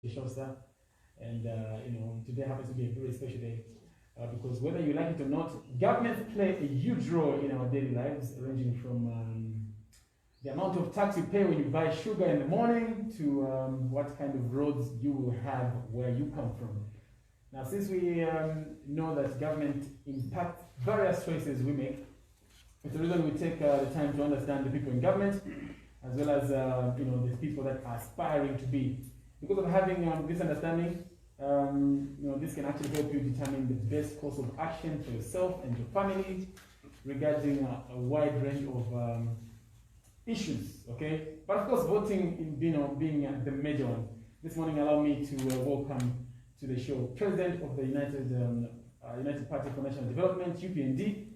Shasta, and today happens to be a very special day because whether you like it or not, governments play a huge role in our daily lives, ranging from the amount of tax you pay when you buy sugar in the morning to what kind of roads you will have where you come from. Now, since we know that government impacts various choices we make, it's the reason we take the time to understand the people in government, as well as the people that are aspiring to be. Because of having this understanding, this can actually help you determine the best course of action for yourself and your family regarding a wide range of issues. Okay, but of course, voting being the major one. This morning, allow me to welcome to the show President of the United Party for National Development (UPND).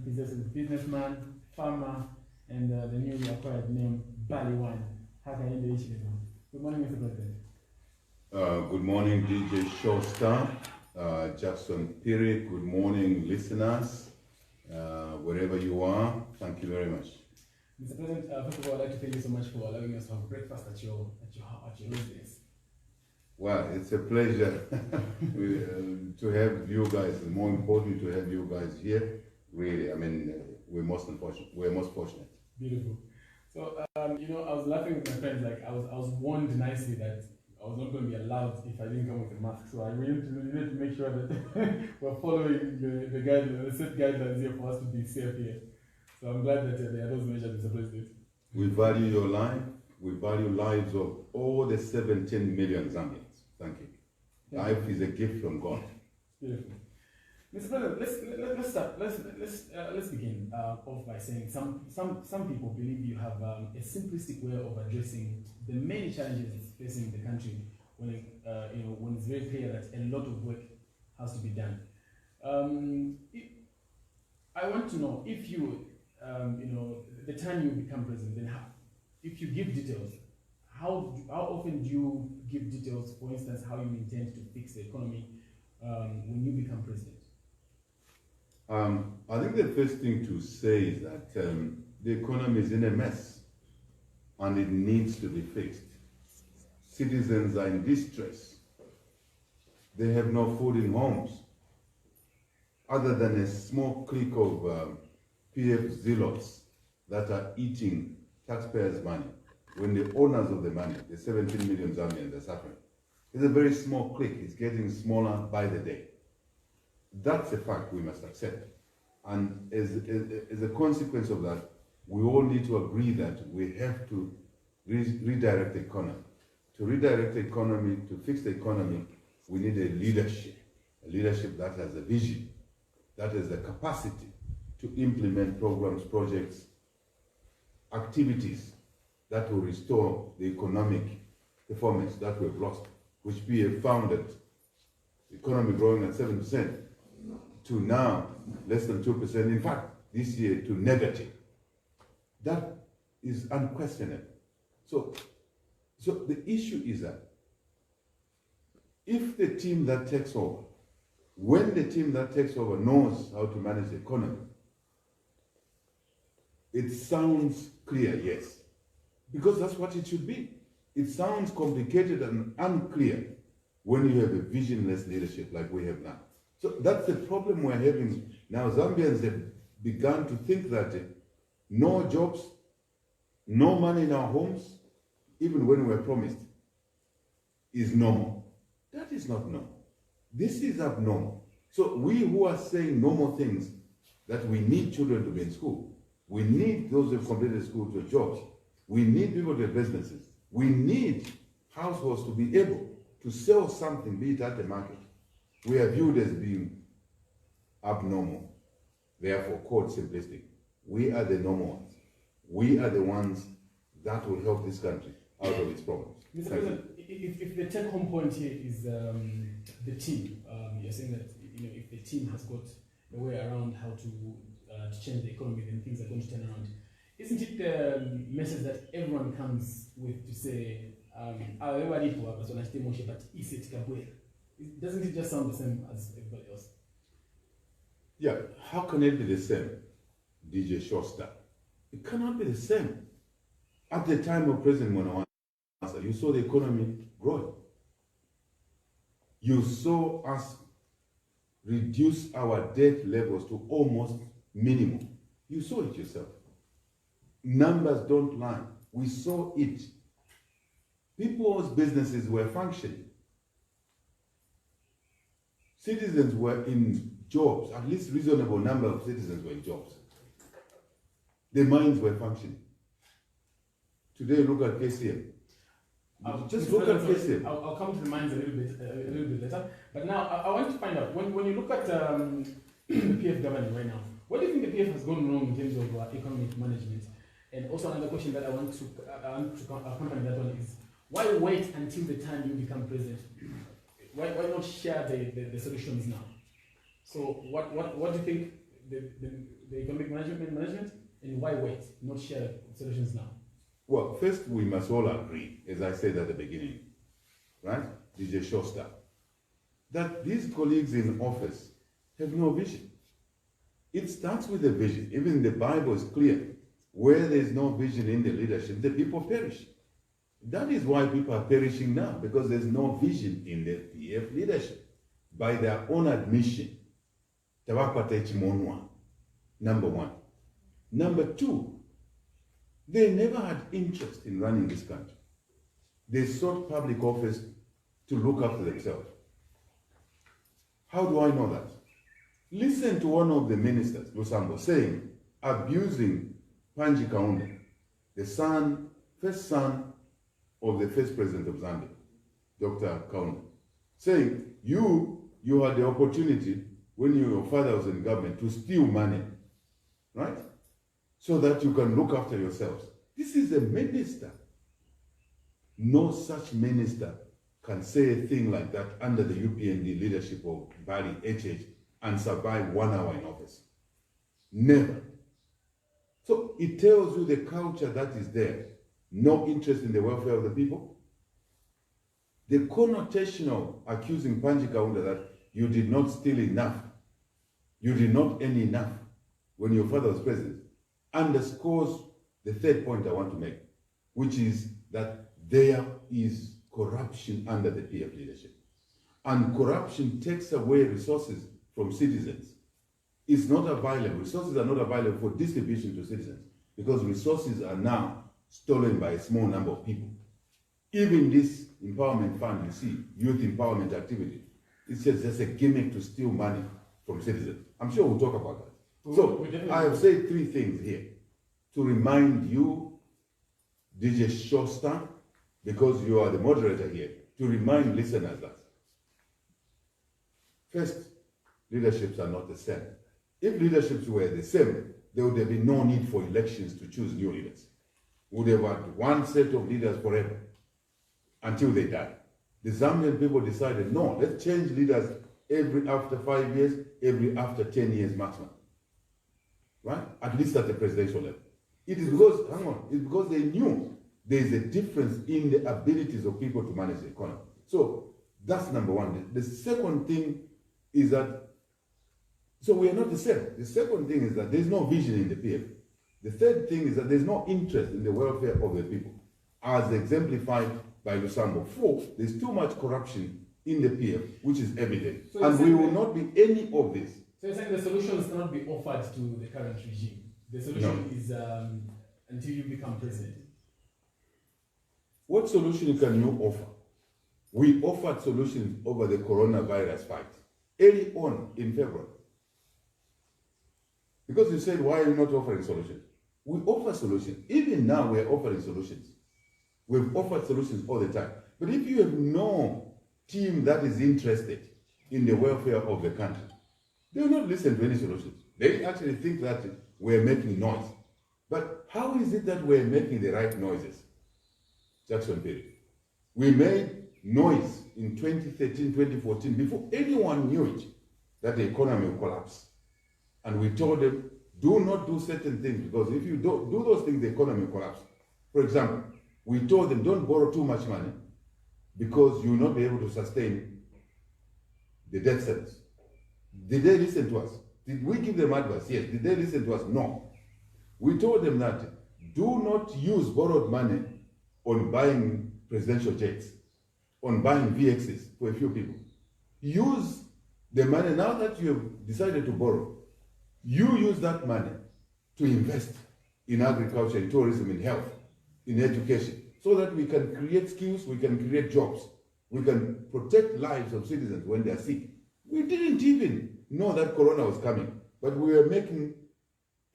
He's a businessman, farmer, and the newly acquired name Baliwan. How can I do? Good morning, Mr. President. Good morning, DJ Showstar, Jackson Piri. Good morning, listeners, wherever you are. Thank you very much. Mr. President, first of all, I'd like to thank you so much for allowing us to have breakfast at your residence. Well, it's a pleasure to have you guys. More important, to have you guys here. Really, I mean, we're most fortunate. Beautiful. So, I was laughing with my friends. Like, I was warned nicely that I was not going to be allowed if I didn't come with a mask. So I needed to make sure that we're following the guidelines, the set guidelines here for us to be safe here. So I'm glad that there are those measures, Mr. President. We value your life. We value lives of all the 17 million Zambians. Thank you. Life is a gift from God. Beautiful. Mr. President, let's start. Let's begin off by saying some people believe you have a simplistic way of addressing the many challenges facing the country when it's very clear that a lot of work has to be done. I want to know if you the time you become president, then if you give details, how often do you give details? For instance, how you intend to fix the economy when you become president? I think the first thing to say is that the economy is in a mess and it needs to be fixed. Citizens are in distress. They have no food in homes other than a small clique of PF zealots that are eating taxpayers' money when the owners of the money, the 17 million Zambians, are suffering. It's a very small clique. It's getting smaller by the day. That's a fact we must accept. And as a consequence of that, we all need to agree that we have to redirect the economy. To redirect the economy, to fix the economy, we need a leadership that has a vision, that has the capacity to implement programs, projects, activities that will restore the economic performance that we've lost, which we have founded, the economy growing at 7%, to now less than 2%, in fact, this year to negative. That is unquestionable. So the issue is that if the team that takes over, when the team that takes over knows how to manage the economy, it sounds clear, yes, because that's what it should be. It sounds complicated and unclear when you have a visionless leadership like we have now. So that's the problem we're having now. Zambians have begun to think that no jobs, no money in our homes, even when we're promised, is normal. That is not normal. This is abnormal. So we who are saying normal things, that we need children to be in school, we need those who have completed school to have jobs, we need people to have businesses, we need households to be able to sell something, be it at the market, we are viewed as being abnormal, therefore called simplistic. We are the normal ones. We are the ones that will help this country out of its problems. Mr. President, if the take-home point here is the team, you're saying that if the team has got a way around how to change the economy, then things are going to turn around. Isn't it the message that everyone comes with to say, doesn't it just sound the same as everybody else? Yeah, how can it be the same, DJ Showstar? It cannot be the same. At the time of President Monawan, You saw the economy growing. You saw us reduce our debt levels to almost minimum. You saw it yourself. Numbers don't lie. We saw it. People's businesses were functioning. Citizens were in jobs. At least reasonable number of citizens were in jobs. The mines were functioning. Today, look at KCM. Just look at KCM. I'll come to the mines a little bit later. But now I want to find out when you look at the PF government right now, what do you think the PF has gone wrong in terms of economic management? And also another question that I want to accompany that one is, why wait until the time you become president? Why not share the solutions now? So what do you think the economic management, and why wait, not share solutions now? Well, first we must all agree, as I said at the beginning, right, DJ Shostak, that these colleagues in office have no vision. It starts with a vision. Even the Bible is clear. Where there is no vision in the leadership, the people perish. That is why people are perishing now, because there's no vision in the PF leadership. By their own admission, number one. Number two, they never had interest in running this country. They sought public office to look after themselves. How do I know that? Listen to one of the ministers, Lusambo, saying, abusing Panji Kaunda, the first son of the first president of Zambia, Dr. Kaunda, saying, you had the opportunity when your father was in government to steal money, right? So that you can look after yourselves. This is a minister. No such minister can say a thing like that under the UPND leadership of Barry HH and survive 1 hour in office. Never. So it tells you the culture that is there. No interest in the welfare of the people. The connotation of accusing Panji Kaunda that you did not steal enough, you did not earn enough when your father was president, underscores the third point I want to make, which is that there is corruption under the PF leadership. And corruption takes away resources from citizens. It's not available. Resources are not available for distribution to citizens because resources are now stolen by a small number of people. Even this empowerment fund you see, youth empowerment activity, it's just a gimmick to steal money from citizens. I'm sure we'll talk about that. So I have said three things here to remind you, DJ Shostak, because you are the moderator here, to remind listeners that first, leaderships are not the same. If leaderships were the same, there would have been no need for elections to choose new leaders. We would have had one set of leaders forever until they die. The Zambian people decided, no, let's change leaders every after 5 years, every after 10 years maximum. Right? At least at the presidential level. It is because, it's because they knew there is a difference in the abilities of people to manage the economy. So that's number one. The second thing is that, so we are not the same. The second thing is that there's no vision in the PF. The third thing is that there's no interest in the welfare of the people, as exemplified by Lusambo. Four, there's too much corruption in the PF, which is evident. So and we will not be any of this. So you're saying the solutions cannot be offered to the current regime? The solution is until you become president. What solution can you offer? We offered solutions over the coronavirus fight early on in February. Because you said, why are you not offering solutions? We offer solutions. Even now, we're offering solutions. We've offered solutions all the time. But if you have no team that is interested in the welfare of the country, they will not listen to any solutions. They actually think that we're making noise. But how is it that we're making the right noises? Jackson Perry. We made noise in 2013, 2014, before anyone knew it, that the economy will collapse. And we told them, do not do certain things, because if you don't do those things, the economy will collapse. For example, we told them, don't borrow too much money, because you will not be able to sustain the debt service. Did they listen to us? Did we give them advice? Yes. Did they listen to us? No. We told them that do not use borrowed money on buying presidential jets, on buying VXs for a few people. Use the money, now that you have decided to borrow, you use that money to invest in agriculture, in tourism, in health, in education, so that we can create skills, we can create jobs, we can protect lives of citizens when they are sick. We didn't even know that Corona was coming, but we were making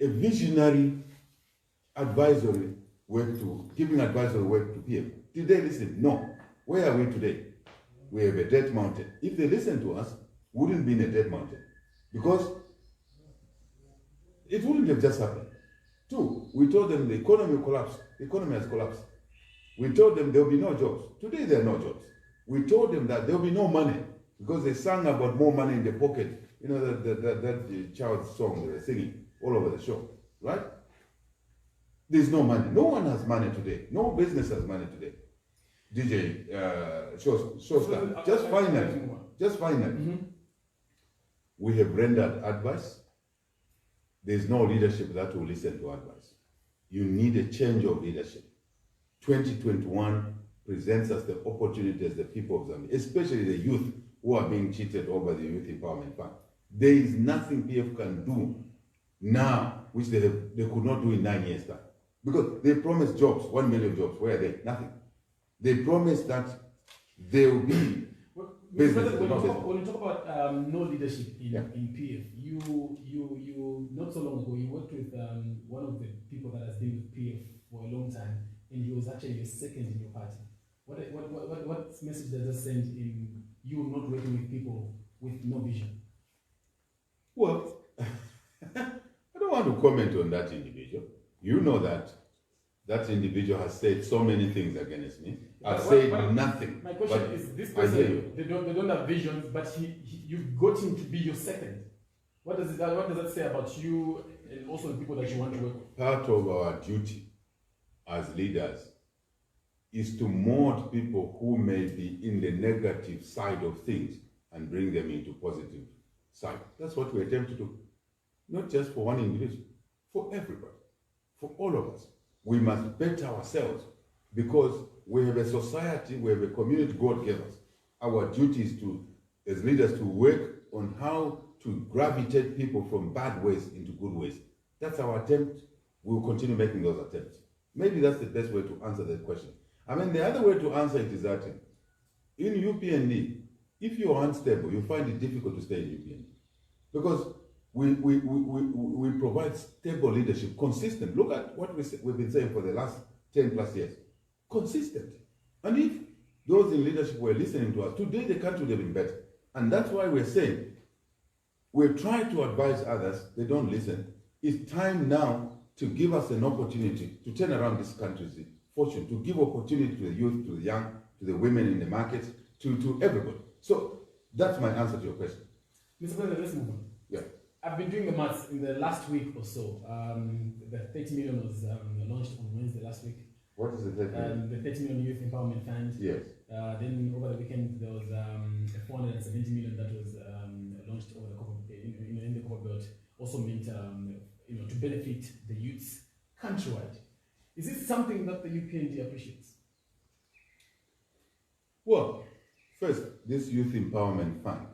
a visionary advisory work giving advisory work to PM. Did they listen? No. Where are we today? We have a dead mountain. If they listened to us, we wouldn't be in a dead mountain, because it wouldn't have just happened. Two, we told them the economy will collapse. The economy has collapsed. We told them there will be no jobs. Today there are no jobs. We told them that there will be no money, because they sang about more money in the pocket. You know, that child's song they were singing all over the show, right? There's no money. No one has money today. No business has money today. DJ, Showstar, just finally, we have rendered advice. There's no leadership that will listen to advice. You need a change of leadership. 2021 presents us the opportunity as the people of Zambia, especially the youth who are being cheated over the Youth Empowerment Fund. There is nothing PF can do now which they could not do in 9 years' time. Because they promised jobs, 1 million jobs. Where are they? Nothing. They promised that there will be business. When you talk about no leadership in PF, you not so long ago you worked with one of the people that has been with PF for a long time, and he was actually your second in your party. What message does that send in you not working with people with no vision? Well, I don't want to comment on that individual. You know that individual has said so many things against me. I've said nothing. My question is, this person, they don't have visions, but you got him to be your second. What does that say about you and also the people that you want to work with? Part of our duty as leaders is to mold people who may be in the negative side of things and bring them into positive side. That's what we attempt to do. Not just for one individual, for everybody, for all of us. We must better ourselves, because we have a society, we have a community God gave us. Our duty is to, as leaders, to work on how to gravitate people from bad ways into good ways. That's our attempt. We will continue making those attempts. Maybe that's the best way to answer that question. I mean, the other way to answer it is that in UPND, if you're unstable, you find it difficult to stay in UPND. Because we provide stable leadership, consistent. Look at what we've been saying for the last 10 plus years. Consistent. And if those in leadership were listening to us, today the country would have been better. And that's why we're saying, we're trying to advise others, they don't listen. It's time now to give us an opportunity to turn around this country's fortune, to give opportunity to the youth, to the young, to the women in the market, to everybody. So that's my answer to your question. Mr. President, let's move on. Yeah. I've been doing the maths in the last week or so. The 30 million was launched on Wednesday last week. What is the 30 million? The 30 million Youth Empowerment Fund. Yes. Then over the weekend there was a 470 million that was launched over the in the Copper Belt. Also meant to benefit the youths countrywide. Is this something that the UPND appreciates? Well, first, this Youth Empowerment Fund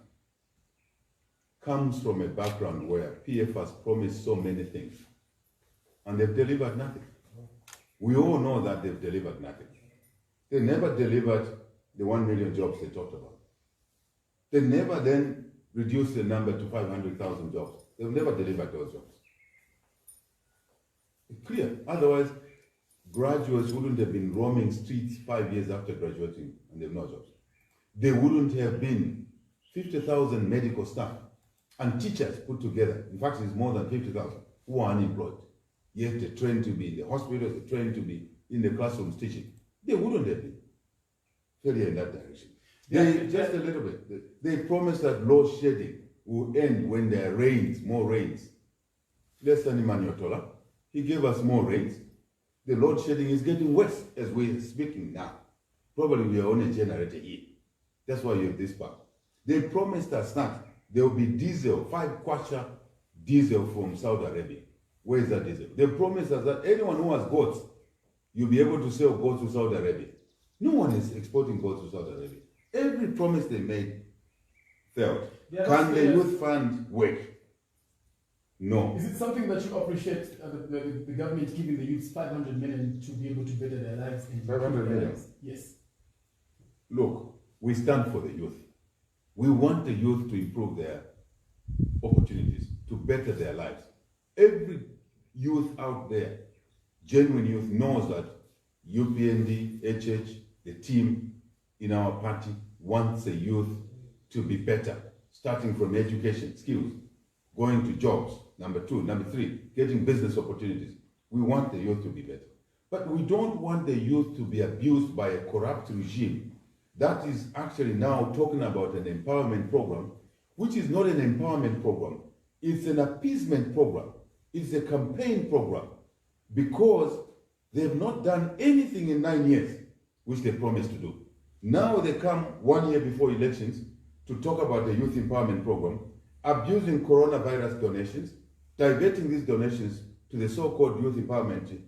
comes from a background where PF has promised so many things, and they've delivered nothing. We all know that they've delivered nothing. They never delivered the 1 million jobs they talked about. They never then reduced the number to 500,000 jobs. They've never delivered those jobs. It's clear. Otherwise, graduates wouldn't have been roaming streets 5 years after graduating and they have no jobs. There wouldn't have been 50,000 medical staff and teachers put together. In fact, it's more than 50,000 who are unemployed. Yet they're trained to be in the hospitals, they're trained to be in the classrooms teaching. They wouldn't have been failure in that direction. Just a little bit. They promised that load shedding will end when there are rains, more rains. Let's send Emmanuel Tola. He gave us more rains. The load shedding is getting worse as we're speaking now. Probably we are on a generator here. That's why you have this part. They promised us that there will be diesel, 5 kwacha diesel from Saudi Arabia. Where is that diesel? They promised us that anyone who has goats, you'll be able to sell goats to Saudi Arabia. No one is exporting gold to Saudi Arabia. Every promise they made failed. Yeah, Can the yes. youth fund work? No. Is it something that you appreciate the government giving the youths 500 million to be able to better their lives? And 500 million? Yes. Look, we stand for the youth. We want the youth to improve their opportunities, to better their lives. Every youth out there, genuine youth, knows that UPND, HH, the team in our party wants the youth to be better, starting from education, skills, going to jobs, number two. Number three, getting business opportunities. We want the youth to be better. But we don't want the youth to be abused by a corrupt regime that is actually now talking about an empowerment program, which is not an empowerment program. It's an appeasement program. It's a campaign program, because they have not done anything in 9 years, which they promised to do. Now they come 1 year before elections to talk about the youth empowerment program, abusing coronavirus donations, diverting these donations to the so-called youth empowerment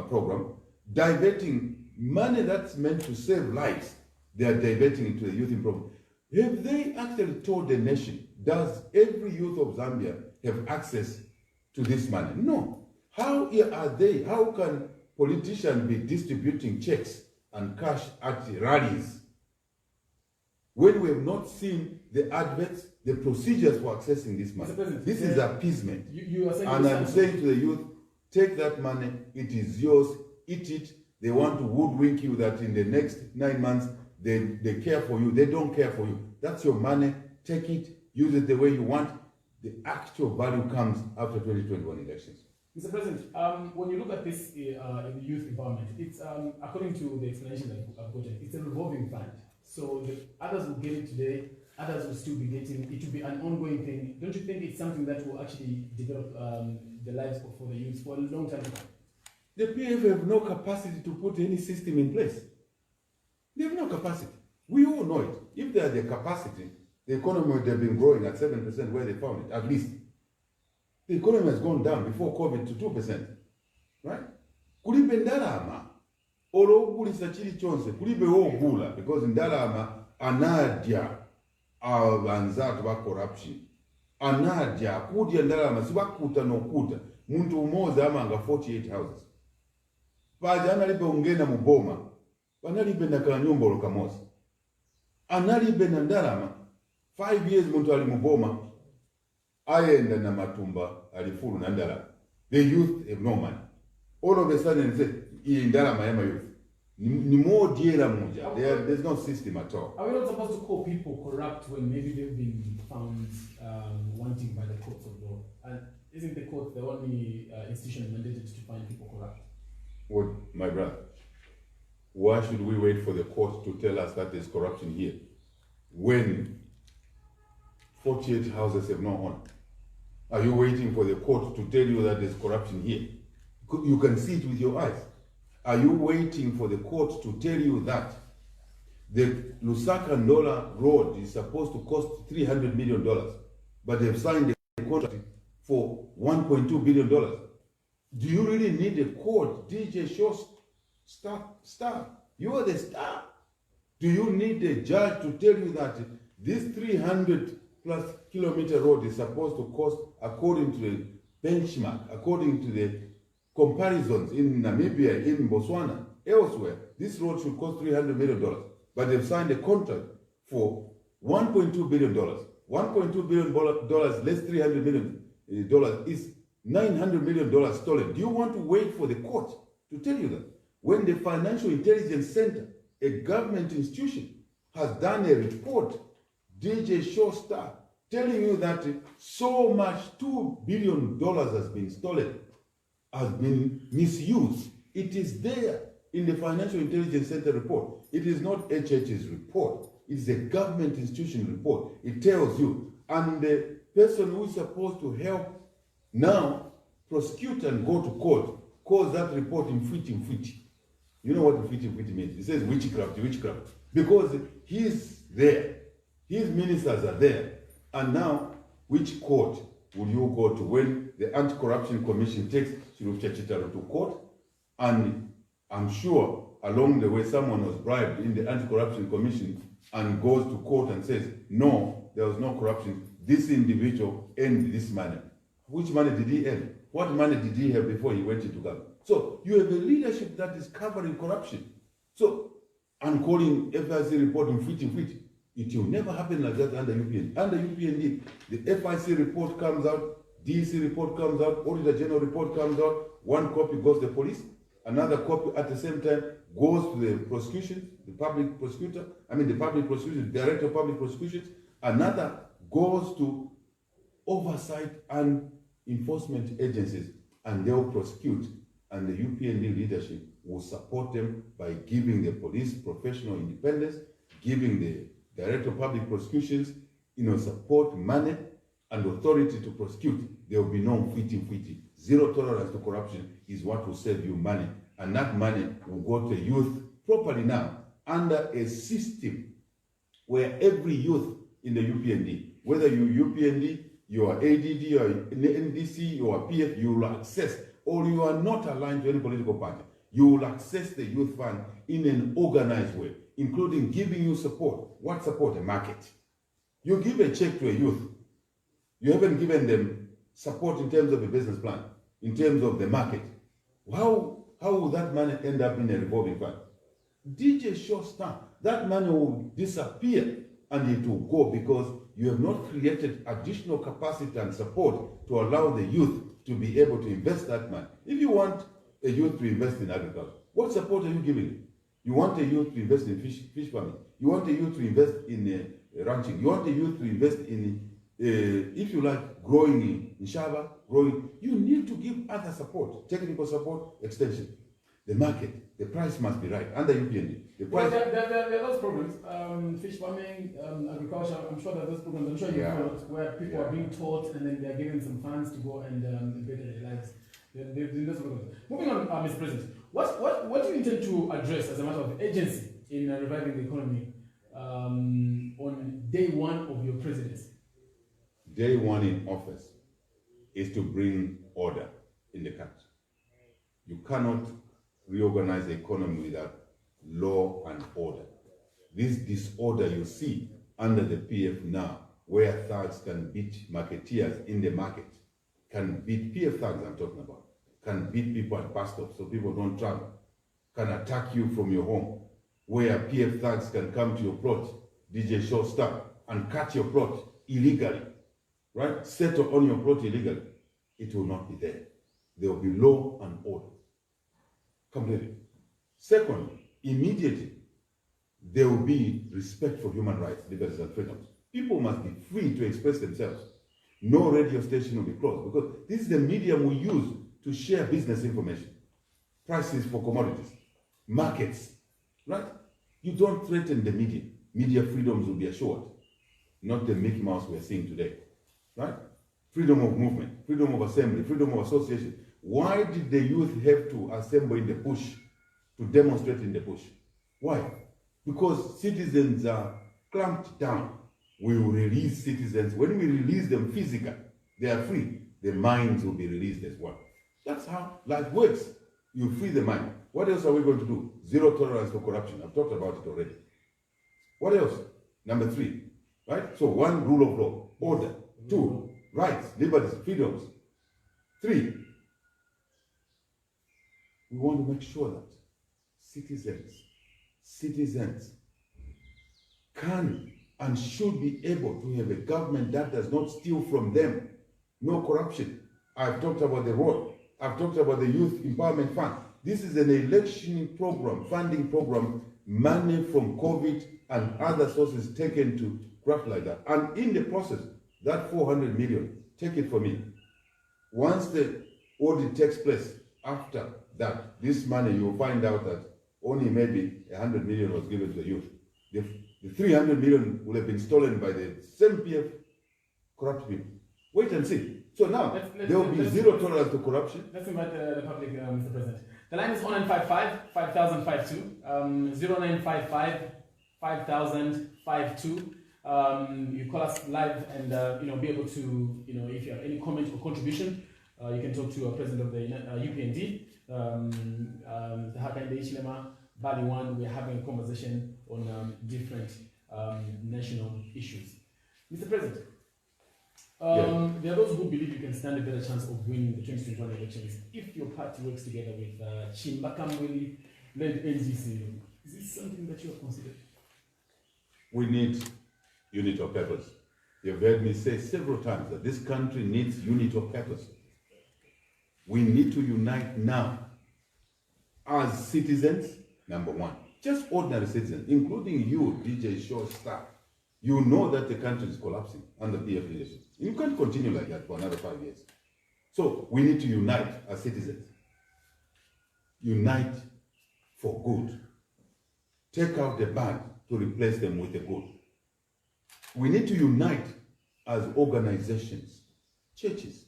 program, diverting money that's meant to save lives. They are diverting it to the youth program. Have they actually told the nation, does every youth of Zambia have access to this money? No. How are they? How can politicians be distributing checks and cash at rallies when we have not seen the adverts, the procedures for accessing this money? This is appeasement. You are saying, and I'm saying to the youth, take that money, it is yours, eat it. They want to woodwink you that in the next 9 months, they care for you. They don't care for you. That's your money. Take it, use it the way you want. The actual value comes after 2021 elections. Mr. President, when you look at this in the youth empowerment, it's according to the explanation that I've gotten, it's a revolving fund. So the others will get it today, others will still be getting it. Will be an ongoing thing. Don't you think it's something that will actually develop the lives for the youth for a long time to come? The PF have no capacity to put any system in place. They have no capacity. We all know it. If they had the capacity, the economy would have been growing at 7% where they found it, at least. The economy has gone down before COVID to 2%. Right? Kulibe ndalama, ologulisa chili chonse, kulibe ogula, because ndalama anadya anzatu ba corruption. Anadya, kudya ndalama, sibakuta nokuta. Muntu umoza amanga 48 houses. Paja analibe ungena muboma, analibe nakanyumba olukamosi. Analibe na ndalama, 5 years muntu alimuboma, ayenda na matumba alifuru na ndalama. The youth have no money. All of a sudden they say, "Iyi ndalama ya youth." Ni more diera moja. There's no system at all. Are we not supposed to call people corrupt when maybe they've been found wanting by the courts of law? And isn't the court the only institution mandated to find people corrupt? Well, my brother, why should we wait for the court to tell us that there's corruption here when 48 houses have no honor? Are you waiting for the court to tell you that there's corruption here? You can see it with your eyes. Are you waiting for the court to tell you that the Lusaka-Ndola road is supposed to cost $300 million, but they've signed a contract for $1.2 billion? Do you really need a court? DJ Shaw, star. You are the star. Do you need a judge to tell you that this 300+ kilometer road is supposed to cost, according to the benchmark, according to the comparisons in Namibia, in Botswana, elsewhere, this road should cost $300 million. But they've signed a contract for $1.2 billion. $1.2 billion less $300 million is $900 million stolen. Do you want to wait for the court to tell you that? When the Financial Intelligence Center, a government institution, has done a report, DJ Shaw Star, telling you that so much $2 billion has been stolen, has been misused. It is there in the Financial Intelligence Center report. It is not HH's report. It is a government institution report. It tells you. And the person who is supposed to help now prosecute and go to court calls that report Mfwiti. You know what Mfwiti means? It says witchcraft. Because he's there. His ministers are there. And now, which court will you go to when the Anti-Corruption Commission takes Chirucha Chitaro to court? And I'm sure along the way someone was bribed in the Anti-Corruption Commission and goes to court and says, no, there was no corruption, this individual earned this money. Which money did he earn? What money did he have before he went into government? So you have a leadership that is covering corruption. So, and calling FIC reporting fiti. It will never happen like that under UPND. Under UPND, the FIC report comes out, DEC report comes out, Auditor General report comes out, one copy goes to the police, another copy at the same time goes to the prosecution, the public prosecutor, Director of Public Prosecutions, another goes to oversight and enforcement agencies, and they'll prosecute, and the UPND leadership will support them by giving the police professional independence, giving the Director of Public Prosecutions, support, money, and authority to prosecute. There will be no fiti. Zero tolerance to corruption is what will save you money, and that money will go to youth properly now under a system where every youth in the UPND, whether you're UPND, you are ADD, you are NDC, you are PF, you will access, or you are not aligned to any political party, you will access the youth fund in an organized way, including giving you support. What support? A market. You give a check to a youth, you haven't given them support in terms of a business plan, in terms of the market. How will that money end up in a revolving fund? DJ Showstar, that money will disappear and it will go because you have not created additional capacity and support to allow the youth to be able to invest that money. If you want a youth to invest in agriculture, what support are you giving? You want a youth to invest in fish farming. You want a youth to invest in ranching. You want a youth to invest in, if you like, growing in Shaba, growing. You need to give other support, technical support, extension. The market, the price must be right under UPND. The price. Well, there are those programs, fish farming, agriculture. I'm sure there are those programs. I'm sure you've heard where people are being taught and then they're given some funds to go and better their lives. Those programs. Moving on, Mr. President, what do you intend to address as a matter of agency in reviving the economy on day one of your presidency? Day one in office is to bring order in the country. You cannot reorganize the economy without law and order. This disorder you see under the PF now, where thugs can beat marketeers in the market, can beat PF thugs I'm talking about, can beat people at bus stops so people don't travel, can attack you from your home, where PF thugs can come to your plot, DJ Showstar, and cut your plot illegally, right? Settle on your plot illegally. It will not be there. There will be law and order. Completely. Second, immediately, there will be respect for human rights, liberties, and freedoms. People must be free to express themselves. No radio station will be closed because this is the medium we use to share business information, prices for commodities, markets, right? You don't threaten the media. Media freedoms will be assured, not the Mickey Mouse we're seeing today, right? Freedom of movement, freedom of assembly, freedom of association. Why did the youth have to assemble in the bush, to demonstrate in the bush? Why? Because citizens are clamped down. We will release citizens. When we release them physically, they are free. Their minds will be released as well. That's how life works. You free the mind. What else are we going to do? Zero tolerance for corruption. I've talked about it already. What else? Number 3, right? So 1, rule of law, order. 2, rights, liberties, freedoms. 3, we want to make sure that citizens can and should be able to have a government that does not steal from them. No corruption. I've talked about the road. I've talked about the Youth Empowerment Fund. This is an election program, funding program, money from COVID and other sources taken to craft like that. And in the process, that 400 million, take it from me. Once the audit takes place, after that, this money, you will find out that only maybe 100 million was given to the youth. The 300 million will have been stolen by the same PF corrupt people. Wait and see. So now, there will be zero tolerance to corruption. Let's invite the public, Mr. President. The line is 0955 5052, 0955 5052. You call us live and be able to, if you have any comment or contribution, you can talk to President of the UPND, Mr. Hakainde Hichilema, Bali One, we're having a conversation on different national issues. Mr. President, there are those who believe you can stand a better chance of winning the 2021 elections if your party works together with Chimba Kamweli-led NDC. Is this something that you have considered? We need unity of purpose. You've heard me say several times that this country needs unity of purpose. We need to unite now as citizens, number one. Just ordinary citizens, including you, DJ Shaw Star. You know that the country is collapsing under PF leadership. You can't continue like that for another 5 years. So we need to unite as citizens. Unite for good. Take out the bad to replace them with the good. We need to unite as organizations, churches.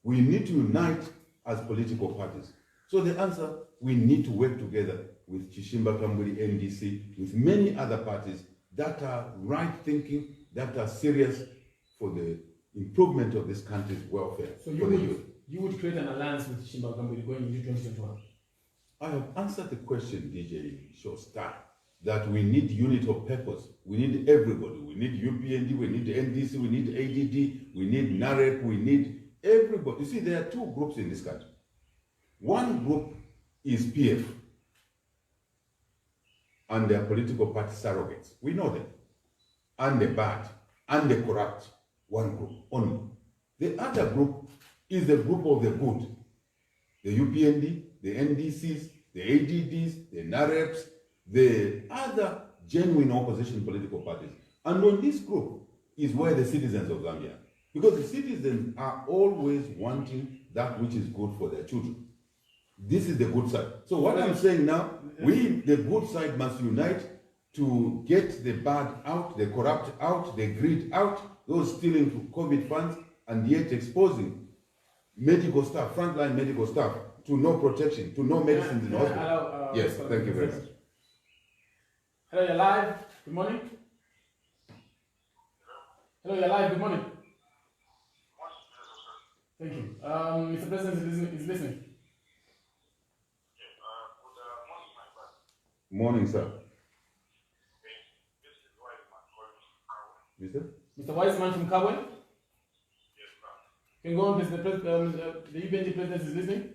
We need to unite as political parties. So the answer, we need to work together with Chishimba Kamweli NDC, with many other parties that are right-thinking, that are serious for the improvement of this country's welfare. So you would create an alliance with Chishimba Kamweli going into 2021? I have answered the question, DJ Showstar, that we need unity of purpose. We need everybody. We need UPND, we need NDC, we need ADD, we need NAREP, we need everybody. You see, there are two groups in this country. One group is PF and their political party surrogates. We know them. And the bad, and the corrupt. One group only. The other group is the group of the good. The UPND, the NDCs, the ADDs, the NAREPs, the other genuine opposition political parties. And on this group is where the citizens of Zambia are. Because the citizens are always wanting that which is good for their children. This is the good side. So what I'm saying now, we, the good side, must unite to get the bad out, the corrupt out, the greed out, those stealing COVID funds, and yet exposing medical staff, frontline medical staff, to no protection, to no medicines in the hospital. Yes, thank you very much. Hello, you're live. Good morning. Hello, you're live. Good morning. Thank you. Mr. President is listening. Morning, sir. Mr. Wiseman from Kabwe? Yes, sir. Can you go on, Mr. President, the UPND President is listening?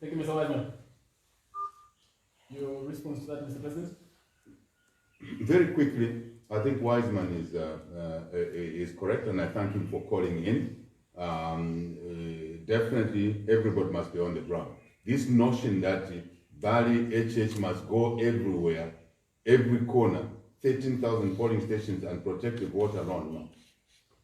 Thank you, Mr. Wiseman. Your response to that, Mr. President? Very quickly, I think Wiseman is correct, and I thank him for calling in. Definitely, everybody must be on the ground. This notion that Bali HH must go everywhere, every corner, 13,000 polling stations and protected water around, no.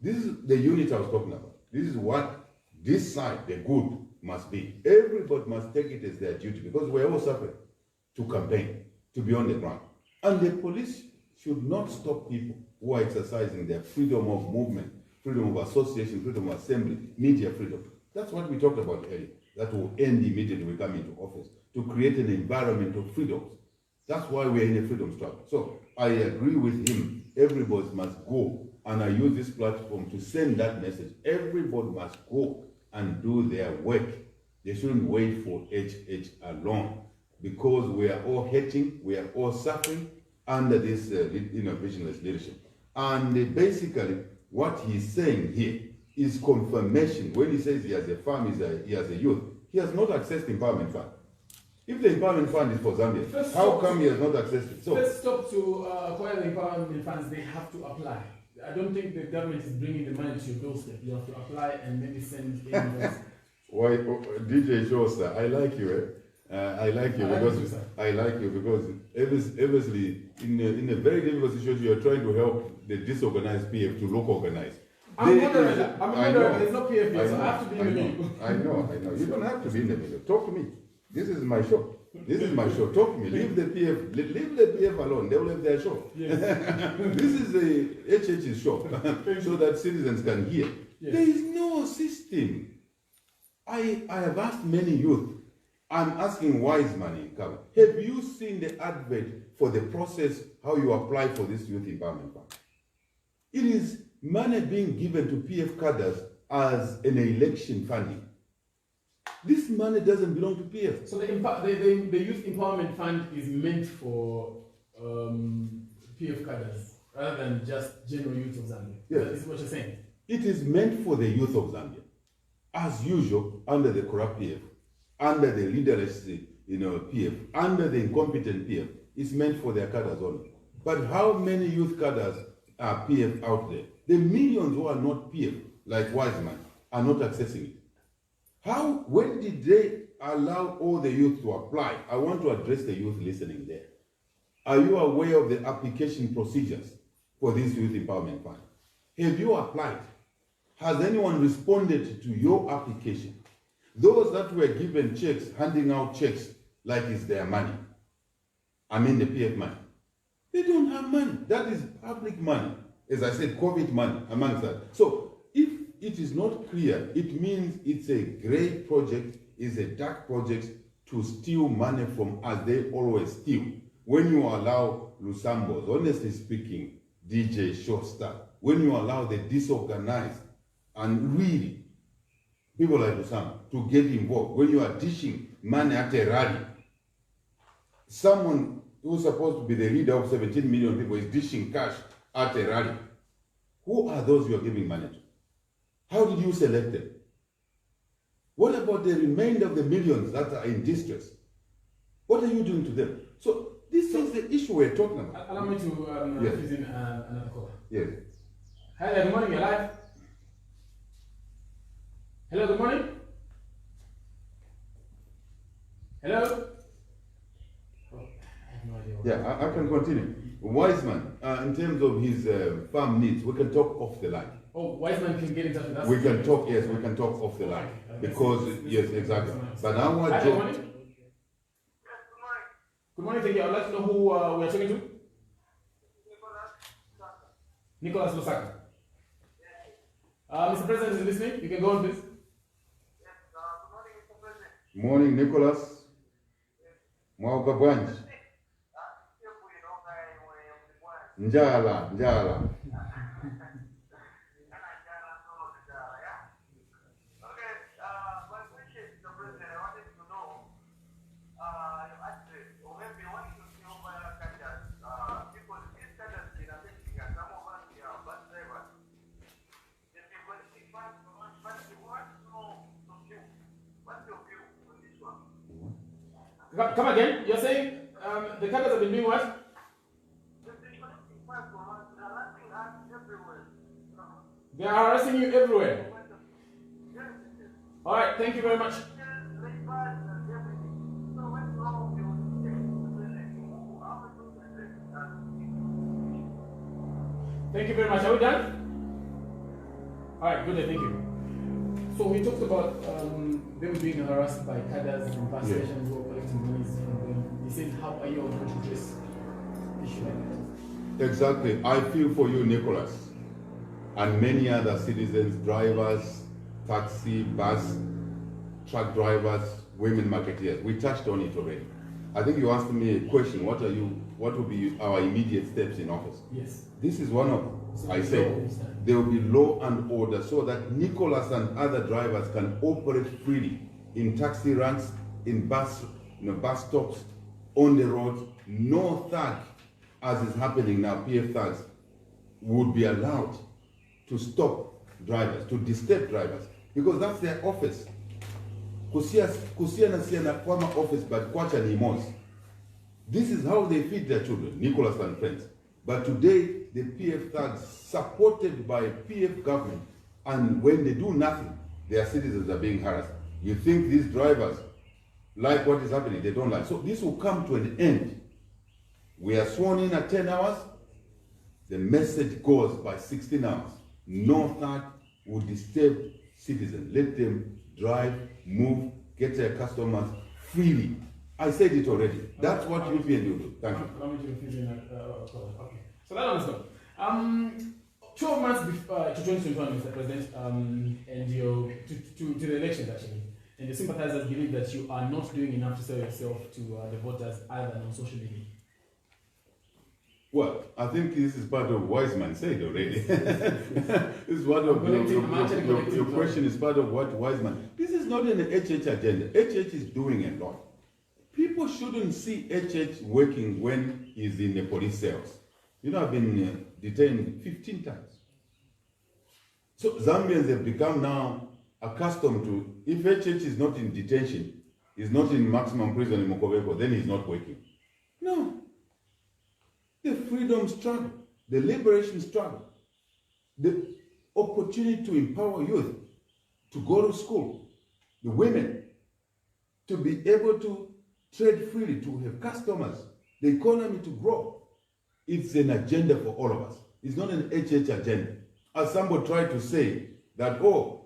This is the unit I was talking about. This is what this side, the good, must be. Everybody must take it as their duty, because we're all suffering to campaign, to be on the ground. And the police should not stop people who are exercising their freedom of movement, freedom of association, freedom of assembly, media freedom. That's what we talked about earlier. That will end immediately we come into office, to create an environment of freedoms. That's why we're in a freedom struggle. So I agree with him. Everybody must go. And I use this platform to send that message. Everybody must go and do their work. They shouldn't wait for HH alone, because we are all hurting, we are all suffering under this visionless leadership. And basically, what he's saying here is confirmation. When he says he has a farm, he has a youth, he has not accessed the empowerment fund. If the empowerment fund is for Zambia, how come he has not accessed it? So let's stop to acquire the empowerment funds. They have to apply. I don't think the government is bringing the money to your doorstep. You have to apply and maybe send invoice. why, DJ Shosta, I like you. I like you because obviously in a very difficult situation you are trying to help the disorganized PF to look organized. I'm moderator. There's no PF here, so I have to be in the middle. I know. You don't have to be in the middle. Talk to me. This is my show. This is my show. Talk to me. Leave the PF alone. They will have their show. Yes. This is the HH's show, so that citizens can hear. Yes. There is no system. I have asked many youth. I'm asking Wiseman in Kabu, have you seen the advert for the process, how you apply for this youth empowerment fund? It is money being given to PF cadres as an election funding. This money doesn't belong to PF. So the youth empowerment fund is meant for PF cadres rather than just general youth of Zambia. Yes. That is what you're saying. It is meant for the youth of Zambia, as usual, under the corrupt PF, under the leaderless, PF, under the incompetent PF. It's meant for their cadres only. But how many youth cadres are PF out there? The millions who are not PF, like Wiseman, are not accessing it. When did they allow all the youth to apply? I want to address the youth listening there. Are you aware of the application procedures for this youth empowerment fund? Have you applied? Has anyone responded to your application? Those that were given checks, handing out checks like it's their money, I mean the PF money, they don't have money. That is public money. As I said, COVID money amongst that. So if it is not clear, it means it's a grey project, it's a dark project to steal money from us. They always steal. When you allow Lusambos, honestly speaking, DJ Shosta, when you allow the disorganized and really people like Lusamba to get involved, when you are dishing money at a rally, someone who's supposed to be the leader of 17 million people is dishing cash at a rally. Who are those you are giving money to? How did you select them? What about the remainder of the millions that are in distress? What are you doing to them? So this is the issue we're talking about. Allow me to Yes. use in another caller. Yes. Hi there, good morning, you're live. Hello, good morning. Hello? Oh, I have no idea. Yeah, I can continue. Wiseman, in terms of his farm needs, we can talk off the line. Oh, Wiseman can get in touch with us. We can talk, yes, we can talk off the line. Okay. Because, yes, exactly. But now what Hi, good morning. Yes, good morning. Good morning, thank you. I'd like to know who we are talking to. Nicholas Lusaka. Mr. President is listening. You can go on, please. Yes, good morning, Mr. President. Morning, Nicholas. Mwauka bwanji. Njala. Come again. You're saying the cadres have been doing what? They are harassing you everywhere. All right. Thank you very much. Thank you very much. Are we done? All right. Good day. Thank you. So we talked about them being harassed by cadres and bus stations who are collecting monies from them. He said, how are you going to address issue like that? Exactly. I feel for you, Nicholas, and many other citizens, drivers, taxi, bus, truck drivers, women marketeers. We touched on it already. I think you asked me a question, what will be our immediate steps in office? Yes. This is one of them. I said there will be law and order so that Nicholas and other drivers can operate freely in taxi ranks, in bus stops, on the roads. No thug, as is happening now, PF thugs, would be allowed to stop drivers, to disturb drivers, because that's their office. Kusia na sia na kwama office, but kwacha ni mos. This is how they feed their children, Nicholas and friends. But today, the PF thugs, supported by PF government, and when they do nothing, their citizens are being harassed. You think these drivers like what is happening? They don't like. So this will come to an end. We are sworn in at 10 hours. The message goes by 16 hours. No third will disturb citizens. Let them drive, move, get their customers freely. I said it already. That's what UPN will do. Thank you. Let me do the feeling okay. So that one's done. 12 months before, to 2021, Mr. President, and to the elections actually, and the sympathizers believe that you are not doing enough to sell yourself to the voters either on social media. Well, I think this is part of Wiseman said already. This is one of your question is part of what Wiseman. This is not an HH agenda. HH is doing a lot. People shouldn't see HH working when he's in the police cells. You know, I've been detained 15 times. So Zambians have become now accustomed to, if HH is not in detention, is not in maximum prison in Mokoveko, then he's not working. No. The freedom struggle, the liberation struggle, the opportunity to empower youth, to go to school, the women, to be able to trade freely, to have customers, the economy to grow. It's an agenda for all of us. It's not an HH agenda. As somebody tried to say that, oh,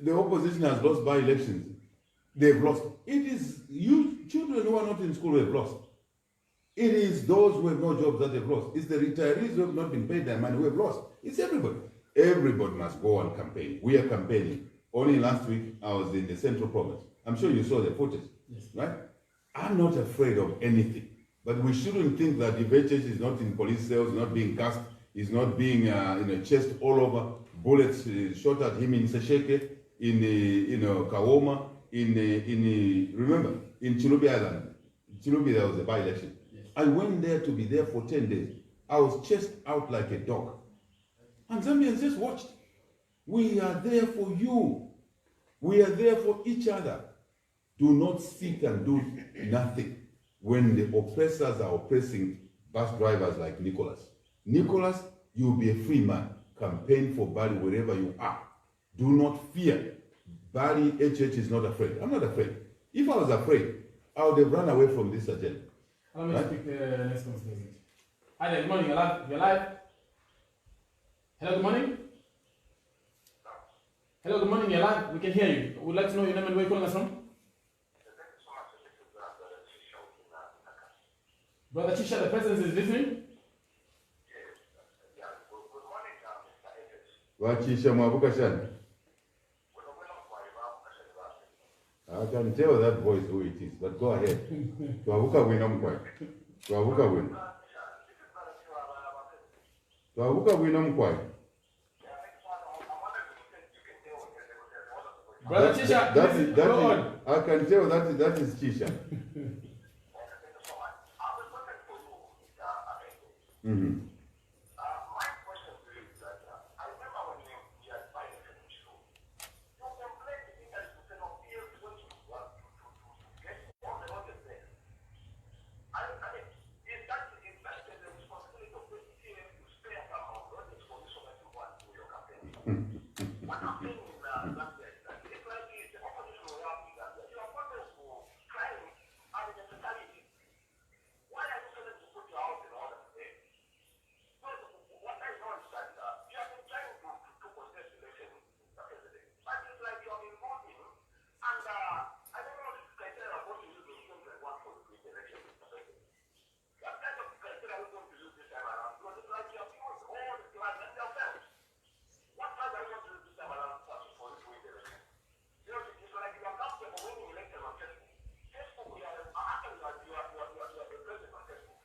the opposition has lost by elections. They've lost. It is you children who are not in school who have lost. It is those who have no jobs that have lost. It's the retirees who have not been paid their money who have lost. It's everybody. Everybody must go and campaign. We are campaigning. Only last week I was in the Central Province. I'm sure you saw the footage, yes. Right? I'm not afraid of anything. But we shouldn't think that if HH is not in police cells, not being cast, is not being chased all over, bullets shot at him in Sesheke, in Kawoma, remember, in Chilubi Island. Chilubi, there was a by-election. Yes. I went there to be there for 10 days. I was chased out like a dog. And Zambians just watched. We are there for you. We are there for each other. Do not sit and do nothing when the oppressors are oppressing bus drivers like Nicholas. Nicholas, you'll be a free man. Campaign for Bali wherever you are. Do not fear. Bali HH is not afraid. I'm not afraid. If I was afraid, I would have run away from this agenda. Allow me to pick the next conversation. Hi there, good morning. You're live. Hello, good morning. Hello, good morning. You're live. We can hear you. We'd like to know your name and where you're calling us from. Brother Chisha, the president is listening. Wachisha mwabuka shani. I can tell that voice who it is, but go ahead. Twabuka wino mkwai. Twabuka wino. Twabuka wino mkwai. Brother Chisha, I can tell that is Chisha. Mm-hmm. My question to you is that I remember when we had by-election in school, you complained to me that you said, no, PF to get all the orders there. I mean, is that the responsibility of the PF to spare some of the orders for this one that you want to your campaign? What I'm saying is that it's like the opposition will help you that you are opponents for crime and the mentality. Why are you telling to put your house in order today? What I know is that you have been trying to contest election, Mr. President. But it's like you have been voting, and I don't know if criteria are going to use the same one for the election, Mr. President. What kind of criteria are we going to use this time around? Because it's like you have used all the plans and themselves. What plans are we going to use this time around for the election? You know, it's like you are not for winning election on Facebook. Facebook, you are actually you are the president on Facebook.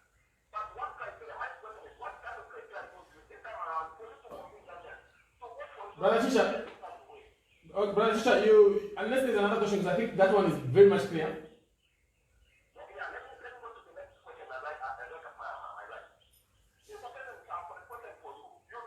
But what criteria? My question is, what kind of criteria are you going to use this time around for you to convince them? So what for you? Brother Chisha, Brother Chisha, unless there's another question, because I think that one is very much clear. Okay, yeah, let me go to the next question. I like my right. Mr. President, for the question for you, you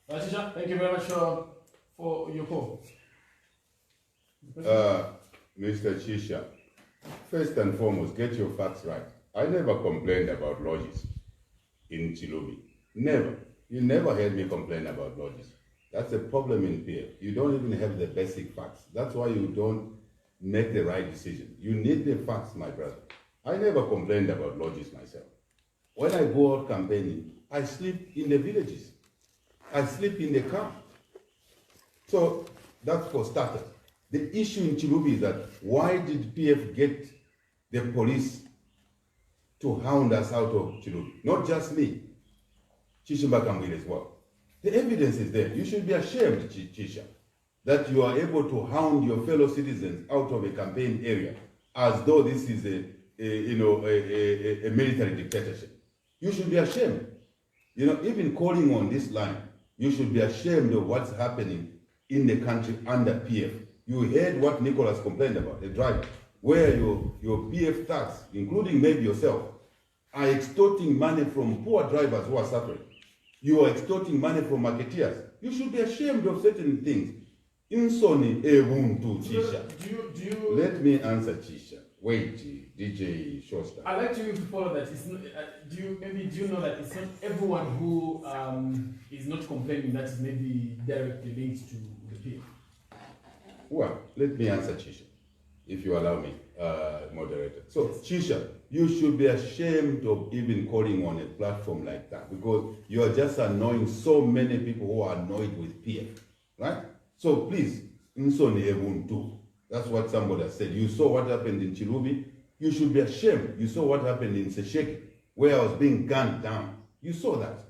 Tisha, thank you very much for your call. Mr. Chisha, first and foremost, get your facts right. I never complained about lodges in Chilubi. Never. You never heard me complain about lodges. That's a problem in PF. You don't even have the basic facts. That's why you don't make the right decision. You need the facts, my brother. I never complained about lodges myself. When I go out campaigning, I sleep in the villages. I sleep in the camp. So that's for starters. The issue in Chilubi is that why did PF get the police to hound us out of Chilubi? Not just me, Chishimba Kambwile as well. The evidence is there. You should be ashamed, Chisha, that you are able to hound your fellow citizens out of a campaign area as though this is a military dictatorship. You should be ashamed. Even calling on this line, you should be ashamed of what's happening in the country under PF. You heard what Nicholas complained about, a driver, where your PF thugs, including maybe yourself, are extorting money from poor drivers who are suffering. You are extorting money from marketeers. You should be ashamed of certain things. Insoni Ewuntu Chisha. Do you Let me answer Chisha. Wait, DJ Shosta. I'd like you to follow that. It's not, do you know that it's not everyone who is not complaining that is maybe directly linked to the PF? Well, let me answer Chisha, if you allow me, moderator. So, Chisha, you should be ashamed of even calling on a platform like that because you are just annoying so many people who are annoyed with PF, right? So please, Nsoni Ebuntu. That's what somebody has said. You saw what happened in Chilubi. You should be ashamed. You saw what happened in Sesheke, where I was being gunned down. You saw that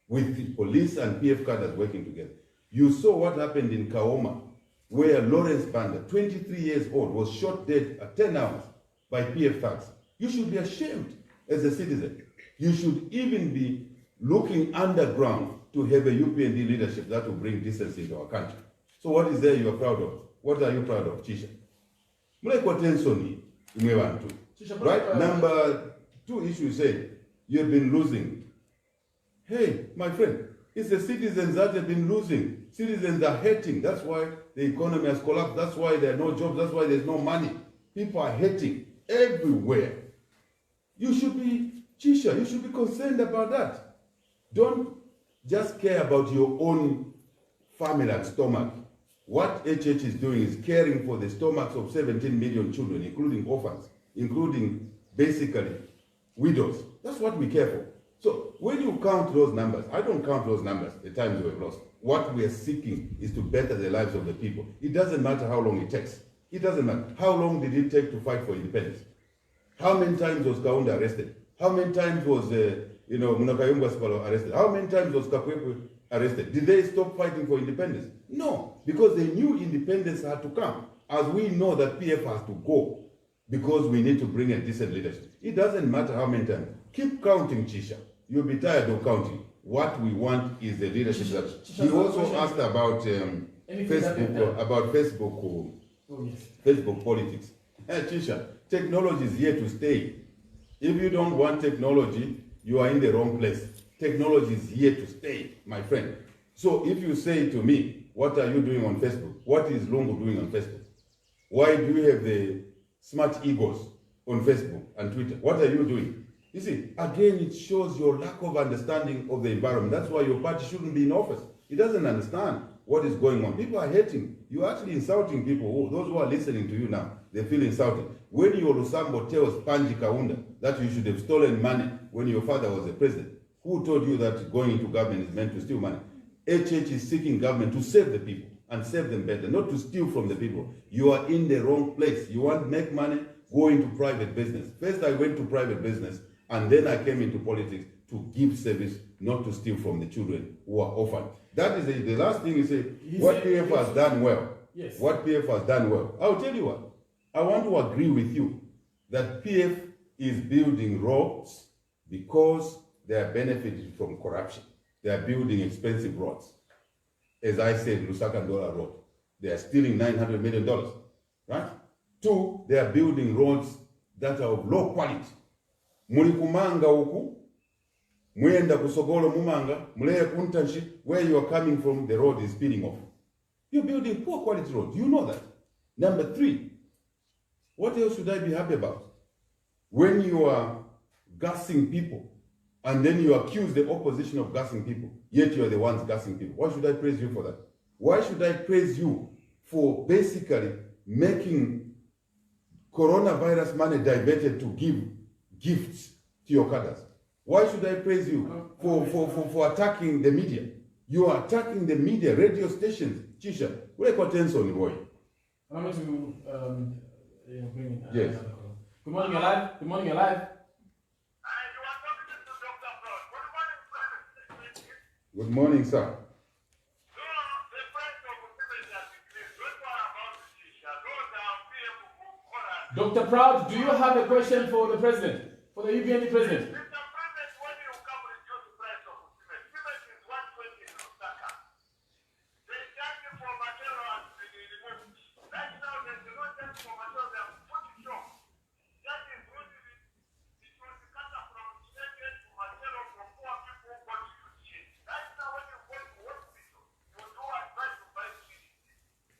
with the police and PF cadres working together. You saw what happened in Kaoma, where Lawrence Banda, 23 years old, was shot dead at 10 hours by PF thugs. You should be ashamed as a citizen. You should even be looking underground to have a UPND leadership that will bring decency into our country. So what is there you are proud of? What are you proud of, Chisha? Right? Number 2 issue said, you have been losing. Hey, my friend, it's the citizens that have been losing. Citizens are hating. That's why the economy has collapsed. That's why there are no jobs. That's why there's no money. People are hating everywhere. You should be, Chisha, you should be concerned about that. Don't just care about your own family and stomach. What HH is doing is caring for the stomachs of 17 million children, including orphans, including basically widows. That's what we care for. So when you count those numbers, I don't count those numbers, the times we have lost. What we are seeking is to better the lives of the people. It doesn't matter how long it takes. It doesn't matter. How long did it take to fight for independence? How many times was Kaunda arrested? How many times was Munakayumba Sipalo arrested? How many times was Kapwepu arrested? Did they stop fighting for independence? No, because they knew independence had to come. As we know that PF has to go because we need to bring a decent leadership. It doesn't matter how many times. Keep counting, Chisha. You'll be tired of counting. What we want is the leadership. He also asked about Facebook politics. Hey, Chisha, technology is here to stay. If you don't want technology, you are in the wrong place. Technology is here to stay, my friend. So if you say to me, what are you doing on Facebook? What is Lungu doing on Facebook? Why do you have the smart egos on Facebook and Twitter? What are you doing? You see, again, it shows your lack of understanding of the environment. That's why your party shouldn't be in office. It doesn't understand what is going on. People are hating. You're actually insulting people. Those who are listening to you now, they feel insulted. When your Lusambo tells Panji Kaunda that you should have stolen money when your father was the president, who told you that going into government is meant to steal money? HH is seeking government to save the people and save them better, not to steal from the people. You are in the wrong place. You want to make money, go into private business. First I went to private business and then I came into politics to give service, not to steal from the children who are orphaned. That is the last thing you say. What PF has done well. Yes. What PF has done well. I'll tell you what. I want to agree with you that PF is building roads because they are benefiting from corruption. They are building expensive roads. As I said, Lusaka Ndola Road. They are stealing $900 million, right? 2, they are building roads that are of low quality. Mulikumanga huku, Mwenda kusogolo mumanga, muleye kuntanshi, where you are coming from, the road is speeding off. You're building poor quality roads. You know that. Number 3, what else should I be happy about? When you are gassing people, and then you accuse the opposition of gassing people, yet you are the ones gassing people. Why should I praise you for that? Why should I praise you for basically making coronavirus money diverted to give gifts to your cadres? Why should I praise you for attacking the media? You are attacking the media, radio stations. Chisha, where attention, boy? I'm going to bring in Yes. another call. Good morning, you're live. Good morning, you're live. You are talking to Dr. Brown. Good morning, President. Good morning, sir. So, the price of women has increased. Don't worry about the shisha. Those are people who call us. Dr. Proud, do you have a question for the president? For the UPND president? Mr. President, when you come reduce the price of cement, cement is 120 in Lusaka. They charge you for material and removed. Right now, there's no charge for material. They have put it short. That is really it was the cut from cement to material for poor people who got to use shit. Right now, when you go to hospital, you do advise to buy shit.